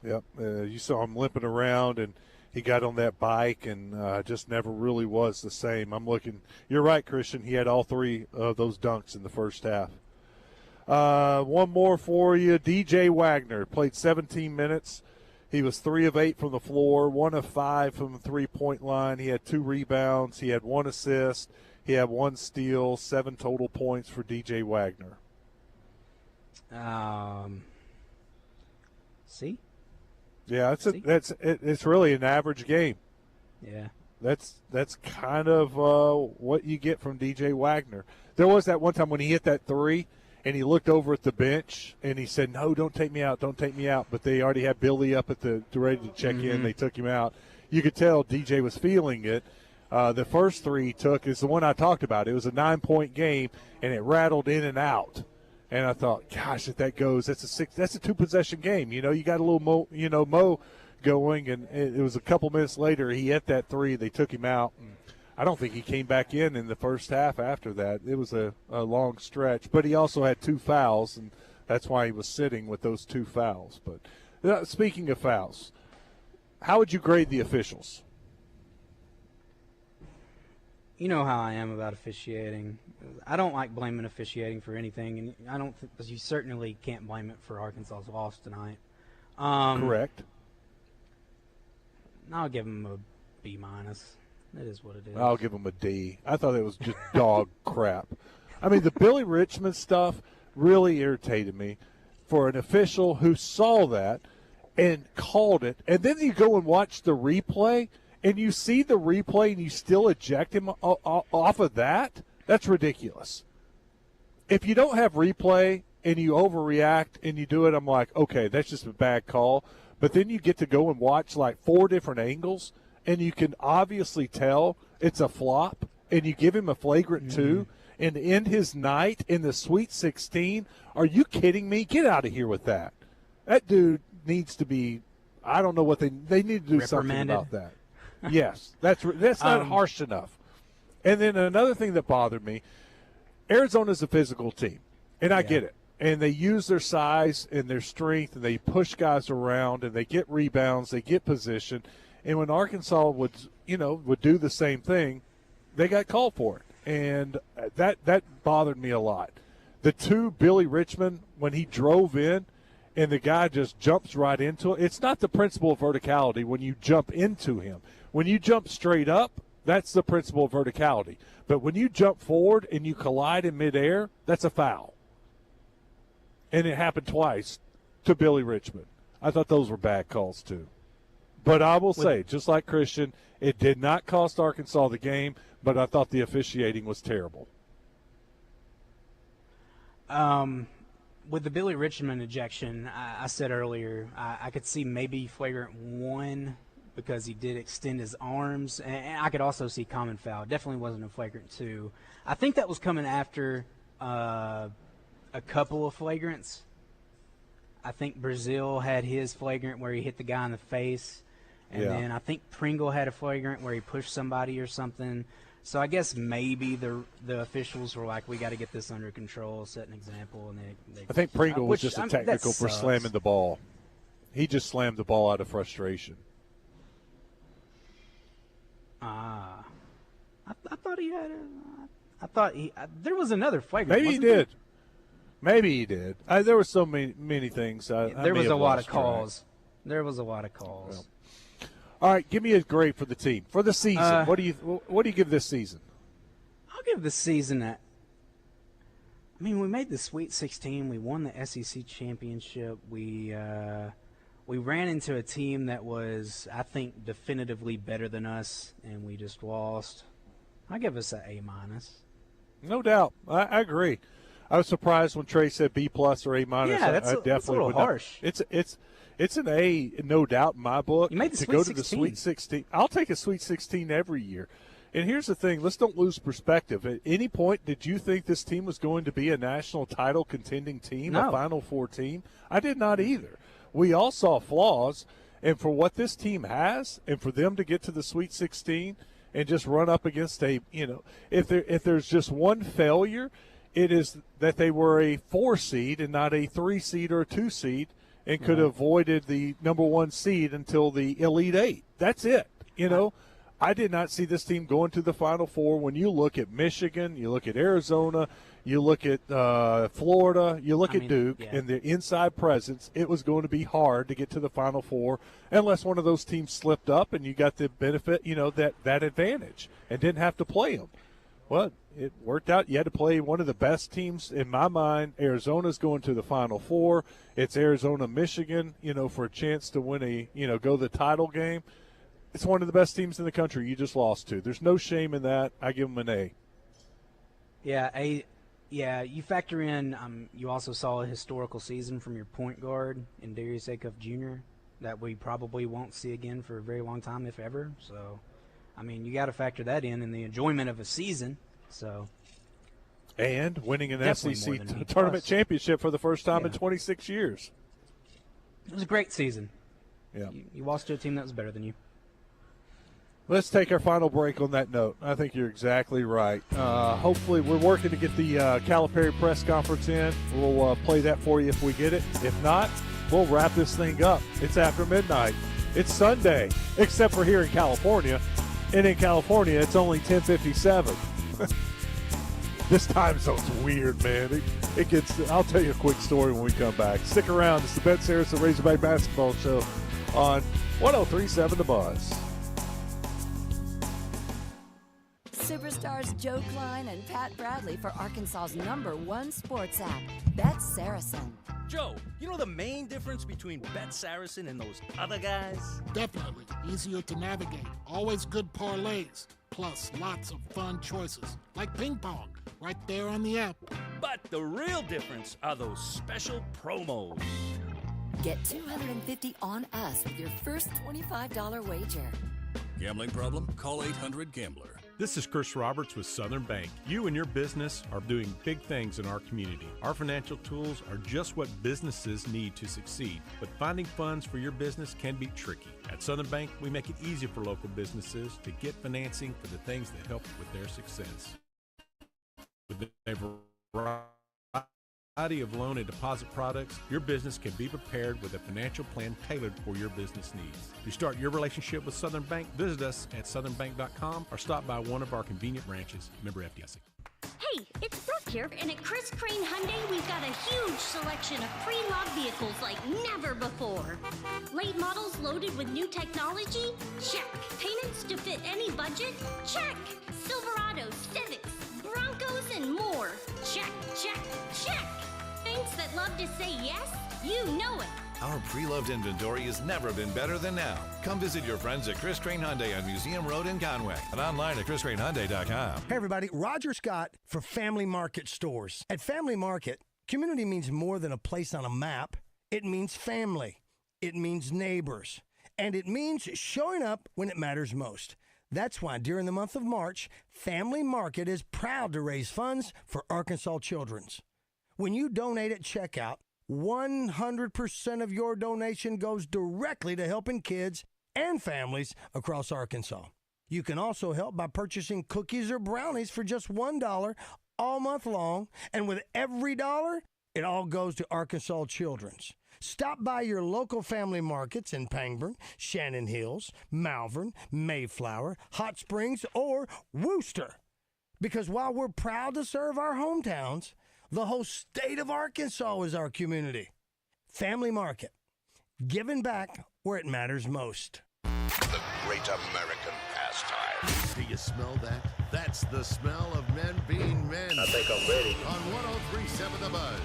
Yep, you saw him limping around, and he got on that bike and just never really was the same. I'm looking – you're right, Christian. He had all 3 of those dunks in the first half. One more for you. DJ Wagner played 17 minutes. He was 3 of 8 from the floor, 1 of 5 from the three-point line. He had 2 rebounds. He had 1 assist. He had 1 steal, 7 total points for DJ Wagner. C? Yeah, it's really an average game. Yeah. That's kind of what you get from DJ Wagner. There was that one time when he hit that 3, and he looked over at the bench, and he said, "No, don't take me out, don't take me out." But they already had Billy up ready to check in. They took him out. You could tell DJ was feeling it. The first 3 he took is the one I talked about. It was a 9-point game, and it rattled in and out. And I thought, gosh, if that goes, that's a 2-possession game. You know, you got a little mo going, and it was a couple minutes later he hit that 3. They took him out. And I don't think he came back in the first half after that. It was a long stretch. But he also had 2 fouls, and that's why he was sitting with those 2 fouls. But speaking of fouls, how would you grade the officials? You know how I am about officiating. I don't like blaming officiating for anything, and I don't think you certainly can't blame it for Arkansas's loss tonight. Correct. I'll give them a B-. It is what it is. I'll give them a D. I thought it was just dog crap. I mean, the Billy Richmond stuff really irritated me for an official who saw that and called it, and then you go and watch the replay, and you see the replay and you still eject him off of that. That's ridiculous. If you don't have replay and you overreact and you do it, I'm like, okay, that's just a bad call. But then you get to go and watch like 4 different angles, and you can obviously tell it's a flop, and you give him a flagrant 2 and end his night in the Sweet 16. Are you kidding me? Get out of here with that. That dude needs to be, I don't know what they need to do something about that. Yes, that's not harsh enough. And then another thing that bothered me, Arizona's a physical team, and I get it. And they use their size and their strength, and they push guys around, and they get rebounds, they get position. And when Arkansas would do the same thing, they got called for it. And that bothered me a lot. The 2, Billy Richmond, when he drove in and the guy just jumps right into it, it's not the principle of verticality when you jump into him. When you jump straight up, that's the principle of verticality. But when you jump forward and you collide in midair, that's a foul. And it happened twice to Billy Richmond. I thought those were bad calls too. But I will say, just like Christian, it did not cost Arkansas the game, but I thought the officiating was terrible. With the Billy Richmond ejection, I said earlier, I could see maybe flagrant 1 because he did extend his arms, and I could also see common foul. Definitely wasn't a flagrant 2. I think that was coming after a couple of flagrants. I think Brazil had his flagrant where he hit the guy in the face, and then I think Pringle had a flagrant where he pushed somebody or something. So I guess maybe the officials were like, we got to get this under control, set an example. And I think Pringle was just a technical for slamming the ball. He just slammed the ball out of frustration. I thought he had there was another flagrant. Maybe he did. Maybe he did. There were so many things. There was a lot of calls. There was a lot of calls. Well. All right, give me a grade for the team for the season. What do you give this season? I'll give the season we made the Sweet 16. We won the SEC championship. We ran into a team that was, I think, definitively better than us, and we just lost. I give us an A-. No doubt, I agree. I was surprised when Trey said B+ or A-. Yeah, that's a little harsh. It's an A, no doubt, in my book. You made the to Sweet go 16. To the Sweet 16. I'll take a Sweet 16 every year. And here's the thing. Let's don't lose perspective. At any point, did you think this team was going to be a national title contending team, No. a Final Four team? I did not either. We all saw flaws. And for what this team has, and for them to get to the Sweet 16 and just run up against if there's just one failure, it is that they were a 4 seed and not a 3 seed or a 2 seed. And could have avoided the number 1 seed until the Elite 8. That's it. I did not see this team going to the Final Four. When you look at Michigan, you look at Arizona, you look at Florida, you look at Duke, and the inside presence, it was going to be hard to get to the Final Four unless one of those teams slipped up and you got the benefit, that advantage and didn't have to play them. Well, it worked out. You had to play one of the best teams in my mind. Arizona's going to the Final Four. It's Arizona, Michigan, for a chance to win go the title game. It's one of the best teams in the country you just lost to. There's no shame in that. I give them an A. Yeah, you factor in you also saw a historical season from your point guard in Darius Acuff Jr. that we probably won't see again for a very long time, if ever. So, you got to factor that in the enjoyment of a season. So, and winning an SEC tournament championship for the first time in 26 years. It was a great season. Yeah, you lost to a team that was better than you. Let's take our final break on that note. I think you're exactly right. Hopefully, we're working to get the Calipari press conference in. We'll play that for you if we get it. If not, we'll wrap this thing up. It's after midnight. It's Sunday, except for here in California. And in California, it's only 10:57. This time zone's weird, man. It gets. I'll tell you a quick story when we come back. Stick around. It's the Bet Saracen Razorback Basketball Show on 103.7 The Buzz. Superstars Joe Klein and Pat Bradley for Arkansas's #1 sports app, Bet Saracen. Joe, you know the main difference between Bet Saracen and those other guys? Definitely. Easier to navigate. Always good parlays. Plus lots of fun choices. Like ping pong. Right there on the app. But the real difference are those special promos. Get $250 on us with your first $25 wager. Gambling problem? Call 800-GAMBLER. This is Chris Roberts with Southern Bank. You and your business are doing big things in our community. Our financial tools are just what businesses need to succeed, but finding funds for your business can be tricky. At Southern Bank, we make it easy for local businesses to get financing for the things that help with their success. With a variety of loan and deposit products, your business can be prepared with a financial plan tailored for your business needs. To start your relationship with Southern Bank, visit us at southernbank.com or stop by one of our convenient branches. Member FDIC. Hey, it's Brooke here, and at Chris Crane Hyundai, we've got a huge selection of pre-loved vehicles like never before. Late models loaded with new technology? Check. Payments to fit any budget? Check. Silverados, Civics, Broncos, and more. Check, check, check. Banks that love to say yes? You know it. Our pre-loved inventory has never been better than now. Come visit your friends at Chris Crane Hyundai on Museum Road in Conway and online at chriscranehyundai.com. Hey everybody, Roger Scott for Family Market Stores. At Family Market, community means more than a place on a map. It means family. It means neighbors. And it means showing up when it matters most. That's why during the month of March, Family Market is proud to raise funds for Arkansas Children's. When you donate at checkout, 100% of your donation goes directly to helping kids and families across Arkansas. You can also help by purchasing cookies or brownies for just $1 all month long, and with every dollar, it all goes to Arkansas Children's. Stop by your local family markets in Pangburn, Shannon Hills, Malvern, Mayflower, Hot Springs, or Wooster. Because while we're proud to serve our hometowns, the whole state of Arkansas is our community. Family Market, giving back where it matters most. The great American pastime. Do you smell that? That's the smell of men being men. I think I'm ready. On 103.7 The Buzz.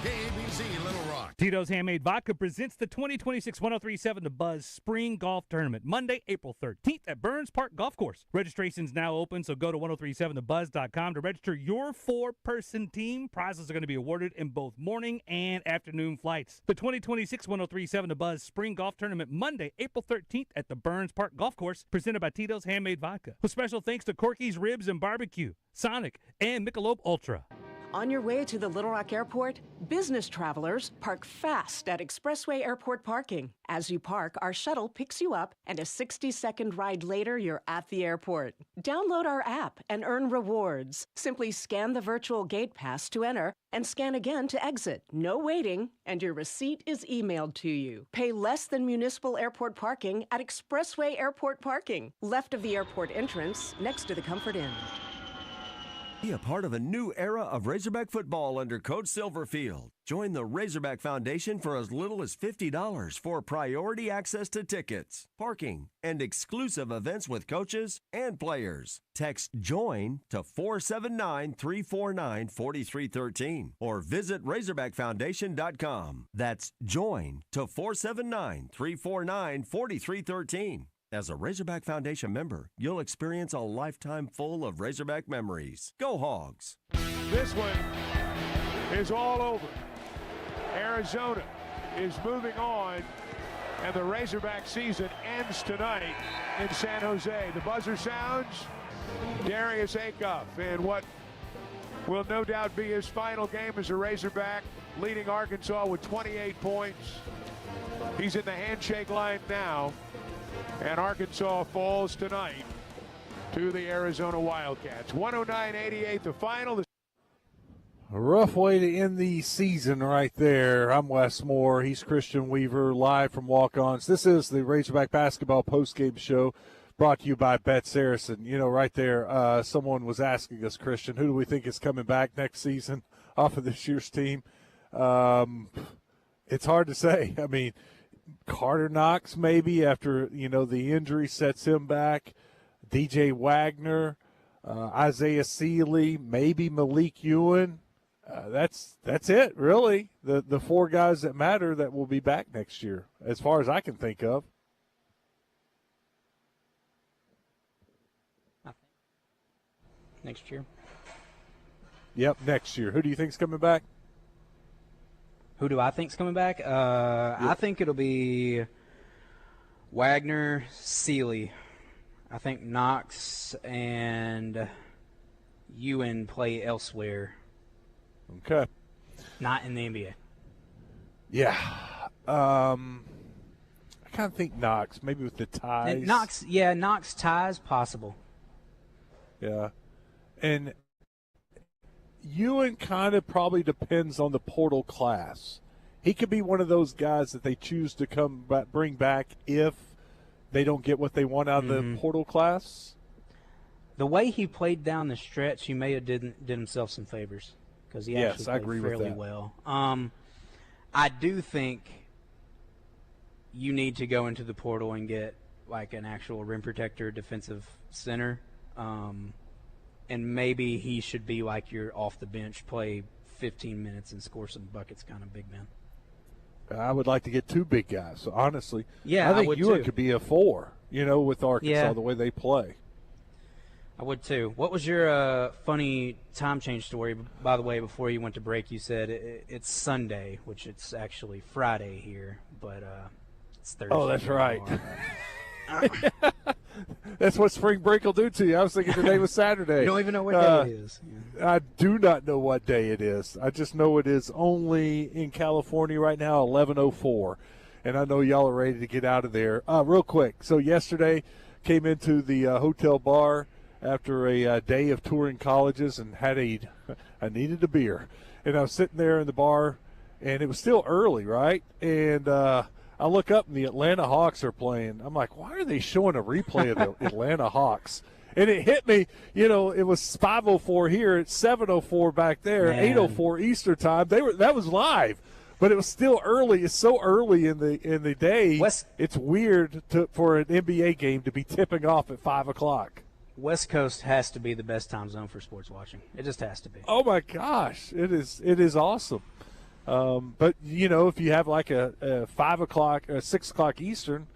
KABC Little Rock. Tito's Handmade Vodka presents the 2026 103.7 The Buzz Spring Golf Tournament, Monday, April 13th at Burns Park Golf Course. Registration's now open, so go to 1037thebuzz.com to register your 4-person team. Prizes are going to be awarded in both morning and afternoon flights. The 2026 103.7 The Buzz Spring Golf Tournament, Monday, April 13th at the Burns Park Golf Course, presented by Tito's Handmade Vodka. With special thanks to Corky's Ribs and Barbecue, Sonic, and Michelob Ultra. On your way to the Little Rock Airport, business travelers park fast at Expressway Airport parking. As you park, our shuttle picks you up, and a 60-second ride later, you're at the airport. Download our app and earn rewards. Simply scan the virtual gate pass to enter and scan again to exit. No waiting, and your receipt is emailed to you. Pay less than municipal airport parking at Expressway Airport parking, left of the airport entrance, next to the Comfort Inn. Be a part of a new era of Razorback football under Coach Silverfield. Join the Razorback Foundation for as little as $50 for priority access to tickets, parking, and exclusive events with coaches and players. Text JOIN to 479-349-4313 or visit razorbackfoundation.com. That's JOIN to 479-349-4313. As a Razorback Foundation member, you'll experience a lifetime full of Razorback memories. Go Hogs! This one is all over. Arizona is moving on, and the Razorback season ends tonight in San Jose. The buzzer sounds. Darius Acuff in what will no doubt be his final game as a Razorback, leading Arkansas with 28 points. He's in the handshake line now. And Arkansas falls tonight to the Arizona Wildcats. 109-88 the final. A rough way to end the season right there. I'm Wes Moore. He's Christian Weaver, live from Walk-Ons. This is the Razorback Basketball postgame show brought to you by Bet Saracen. You know, right there, someone was asking us, Christian, who do we think is coming back next season off of this year's team? It's hard to say. I mean, Carter Knox maybe after, the injury sets him back. DJ Wagner, Isaiah Seeley, maybe Malik Ewan. That's it, really. The four guys that matter that will be back next year, as far as I can think of. Next year. Yep, next year. Who do you think's coming back? Who do I think's coming back? I think it'll be Wagner, Seeley. I think Knox and Ewan play elsewhere. Okay. Not in the NBA. Yeah. I kind of think Knox, maybe with the ties. And Knox ties possible. Yeah. And Ewan kind of probably depends on the portal class. He could be one of those guys that they choose to bring back if they don't get what they want out of the portal class. The way he played down the stretch, he may have did himself some favors because he actually played fairly well. I do think you need to go into the portal and get like an actual rim protector, defensive center. And maybe he should be like your off the bench, play 15 minutes and score some buckets kind of big man. I would like to get two big guys, honestly. Yeah, I think would Ewan too. could be a 4, with Arkansas, the way they play. I would too. What was your funny time change story, by the way, before you went to break? You said it's Sunday, which it's actually Friday here, but it's Thursday. Oh, that's right. That's what spring break will do to you. I was thinking today was Saturday. You don't even know what day it is. Yeah. I do not know what day it is. I just know it is only in California right now, 11:04. And I know y'all are ready to get out of there. Real quick, so yesterday came into the hotel bar after a day of touring colleges and I needed a beer. And I was sitting there in the bar, and it was still early, right? And I look up, and the Atlanta Hawks are playing. I'm like, why are they showing a replay of the Atlanta Hawks? And it hit me, it was 5:04 here. It's 7:04 back there, 8:04 Eastern time. That was live, but it was still early. It's so early in the day. It's weird for an NBA game to be tipping off at 5 o'clock. West Coast has to be the best time zone for sports watching. It just has to be. Oh my gosh, it is awesome. But if you have like a 5 o'clock, 6 o'clock Eastern,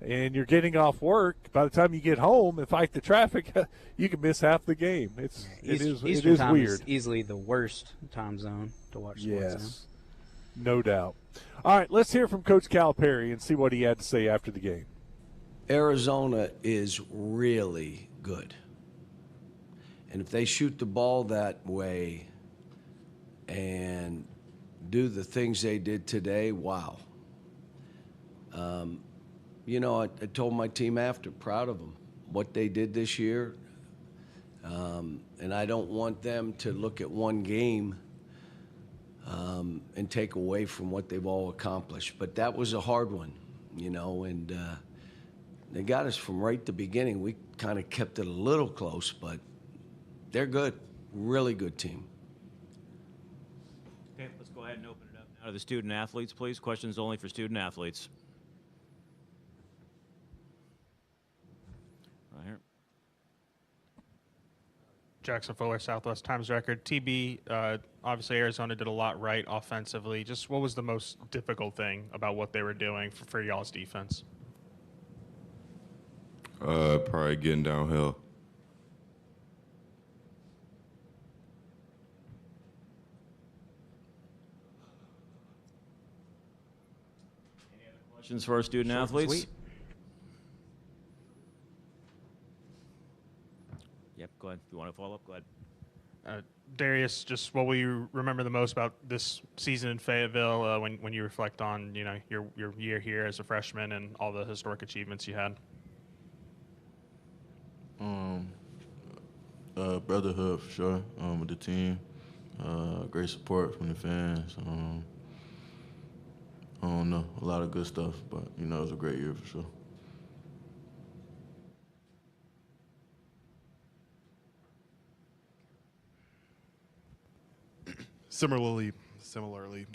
and you're getting off work, by the time you get home and fight the traffic, you can miss half the game. It is time weird. Is easily the worst time zone to watch sports Yes, no doubt. All right, let's hear from Coach Calipari and see what he had to say after the game. Arizona is really good. And if they shoot the ball that way and do the things they did today, wow. I told my team after, proud of them, what they did this year. And I don't want them to look at one game and take away from what they've all accomplished. But that was a hard one, and they got us from right at the beginning. We kind of kept it a little close, but they're good, really good team. Okay, let's go ahead and open it up now to the student athletes, please. Questions only for student athletes. Right here. Jackson Fuller, Southwest Times Record. TB, obviously Arizona did a lot right offensively. Just what was the most difficult thing about what they were doing for y'all's defense? Probably getting downhill. Questions for our student athletes? Sweet. Yep, go ahead. If you want to follow up, go ahead. Darius, just what will you remember the most about this season in Fayetteville when you reflect on your year here as a freshman and all the historic achievements you had? Brotherhood for sure with the team. Great support from the fans. I don't know, a lot of good stuff, but it was a great year for sure. Similarly,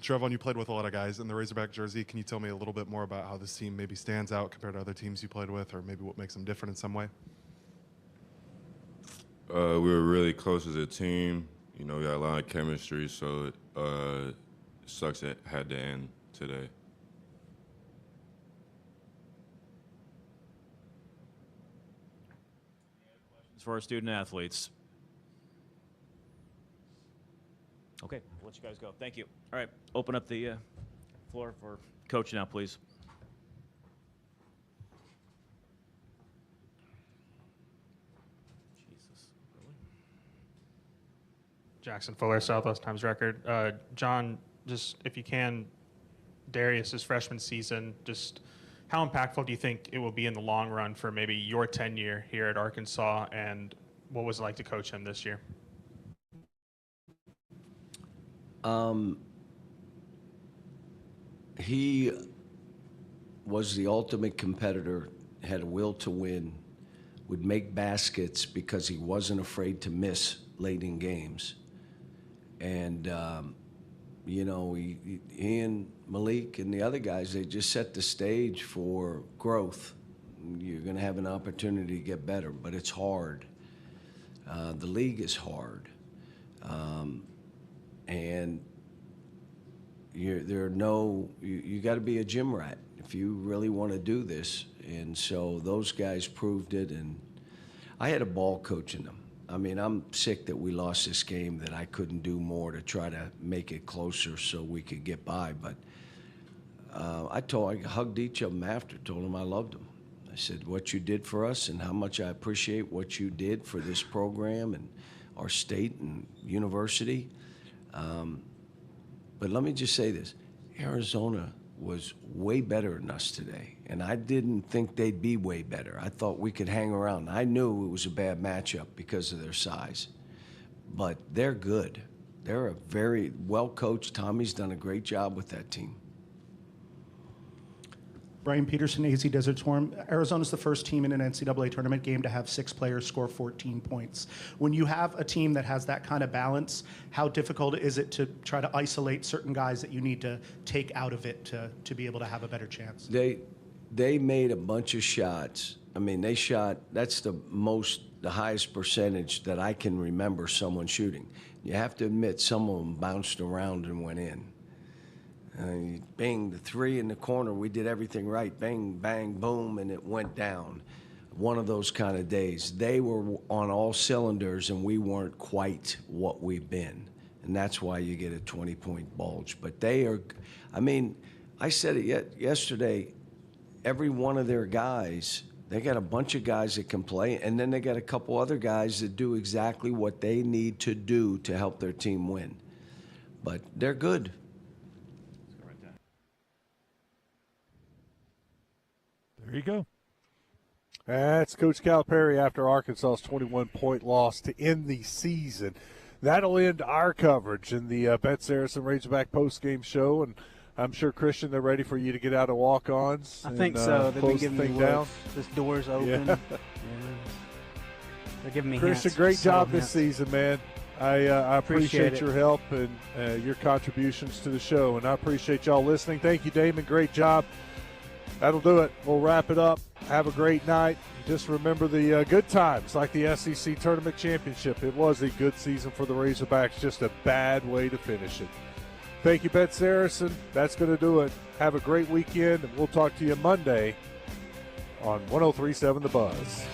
Trevon, you played with a lot of guys in the Razorback jersey. Can you tell me a little bit more about how this team maybe stands out compared to other teams you played with, or maybe what makes them different in some way? We were really close as a team. You know, we got a lot of chemistry, so it sucks it had to end today. For our student athletes. Okay, I'll let you guys go. Thank you. All right, open up the floor for coach now, please. Jesus, really? Jackson Fuller, Southwest Times Record. John, just if you can, Darius's freshman season, just how impactful do you think it will be in the long run for maybe your tenure here at Arkansas, and what was it like to coach him this year? He was the ultimate competitor, had a will to win, would make baskets because he wasn't afraid to miss late in games. And, you know, he and Malik and the other guys, they just set the stage for growth. You're going to have an opportunity to get better, but it's hard. The league is hard. And you got to be a gym rat if you really want to do this. And so those guys proved it, and I had a ball coaching them. I mean, I'm sick that we lost this game, that I couldn't do more to try to make it closer so we could get by. But I hugged each of them after, told them I loved them. I said, what you did for us and how much I appreciate what you did for this program and our state and university. But let me just say this. Arizona was way better than us today, and I didn't think they'd be way better. I thought we could hang around. I knew it was a bad matchup because of their size, but they're good. They're a very well-coached. Tommy's done a great job with that team. Brian Peterson, AZ Desert Storm. Arizona's the first team in an NCAA tournament game to have 6 players score 14 points. When you have a team that has that kind of balance, how difficult is it to try to isolate certain guys that you need to take out of it to be able to have a better chance? They made a bunch of shots. I mean, they shot, that's the highest percentage that I can remember someone shooting. You have to admit, some of them bounced around and went in. Bang, the 3 in the corner, we did everything right. Bang, bang, boom, and it went down. One of those kind of days. They were on all cylinders, and we weren't quite what we've been. And that's why you get a 20-point bulge. But they are, I mean, I said it yesterday, every one of their guys, they got a bunch of guys that can play, and then they got a couple other guys that do exactly what they need to do to help their team win. But they're good. There you go. That's Coach Calipari after Arkansas's 21-point loss to end the season. That'll end our coverage in the Bet Saracen Razorback postgame show, and I'm sure, Christian, they're ready for you to get out of walk-ons. I think so. They've been giving me down. This door's open. Yeah. They're giving me Christian, hints, great job this hints. season, man. I appreciate it. your help and your contributions to the show, and I appreciate y'all listening. Thank you, Damon. Great job. That'll do it. We'll wrap it up. Have a great night. Just remember the good times, like the SEC Tournament Championship. It was a good season for the Razorbacks, just a bad way to finish it. Thank you, Bet Saracen. That's going to do it. Have a great weekend, and we'll talk to you Monday on 103.7 The Buzz.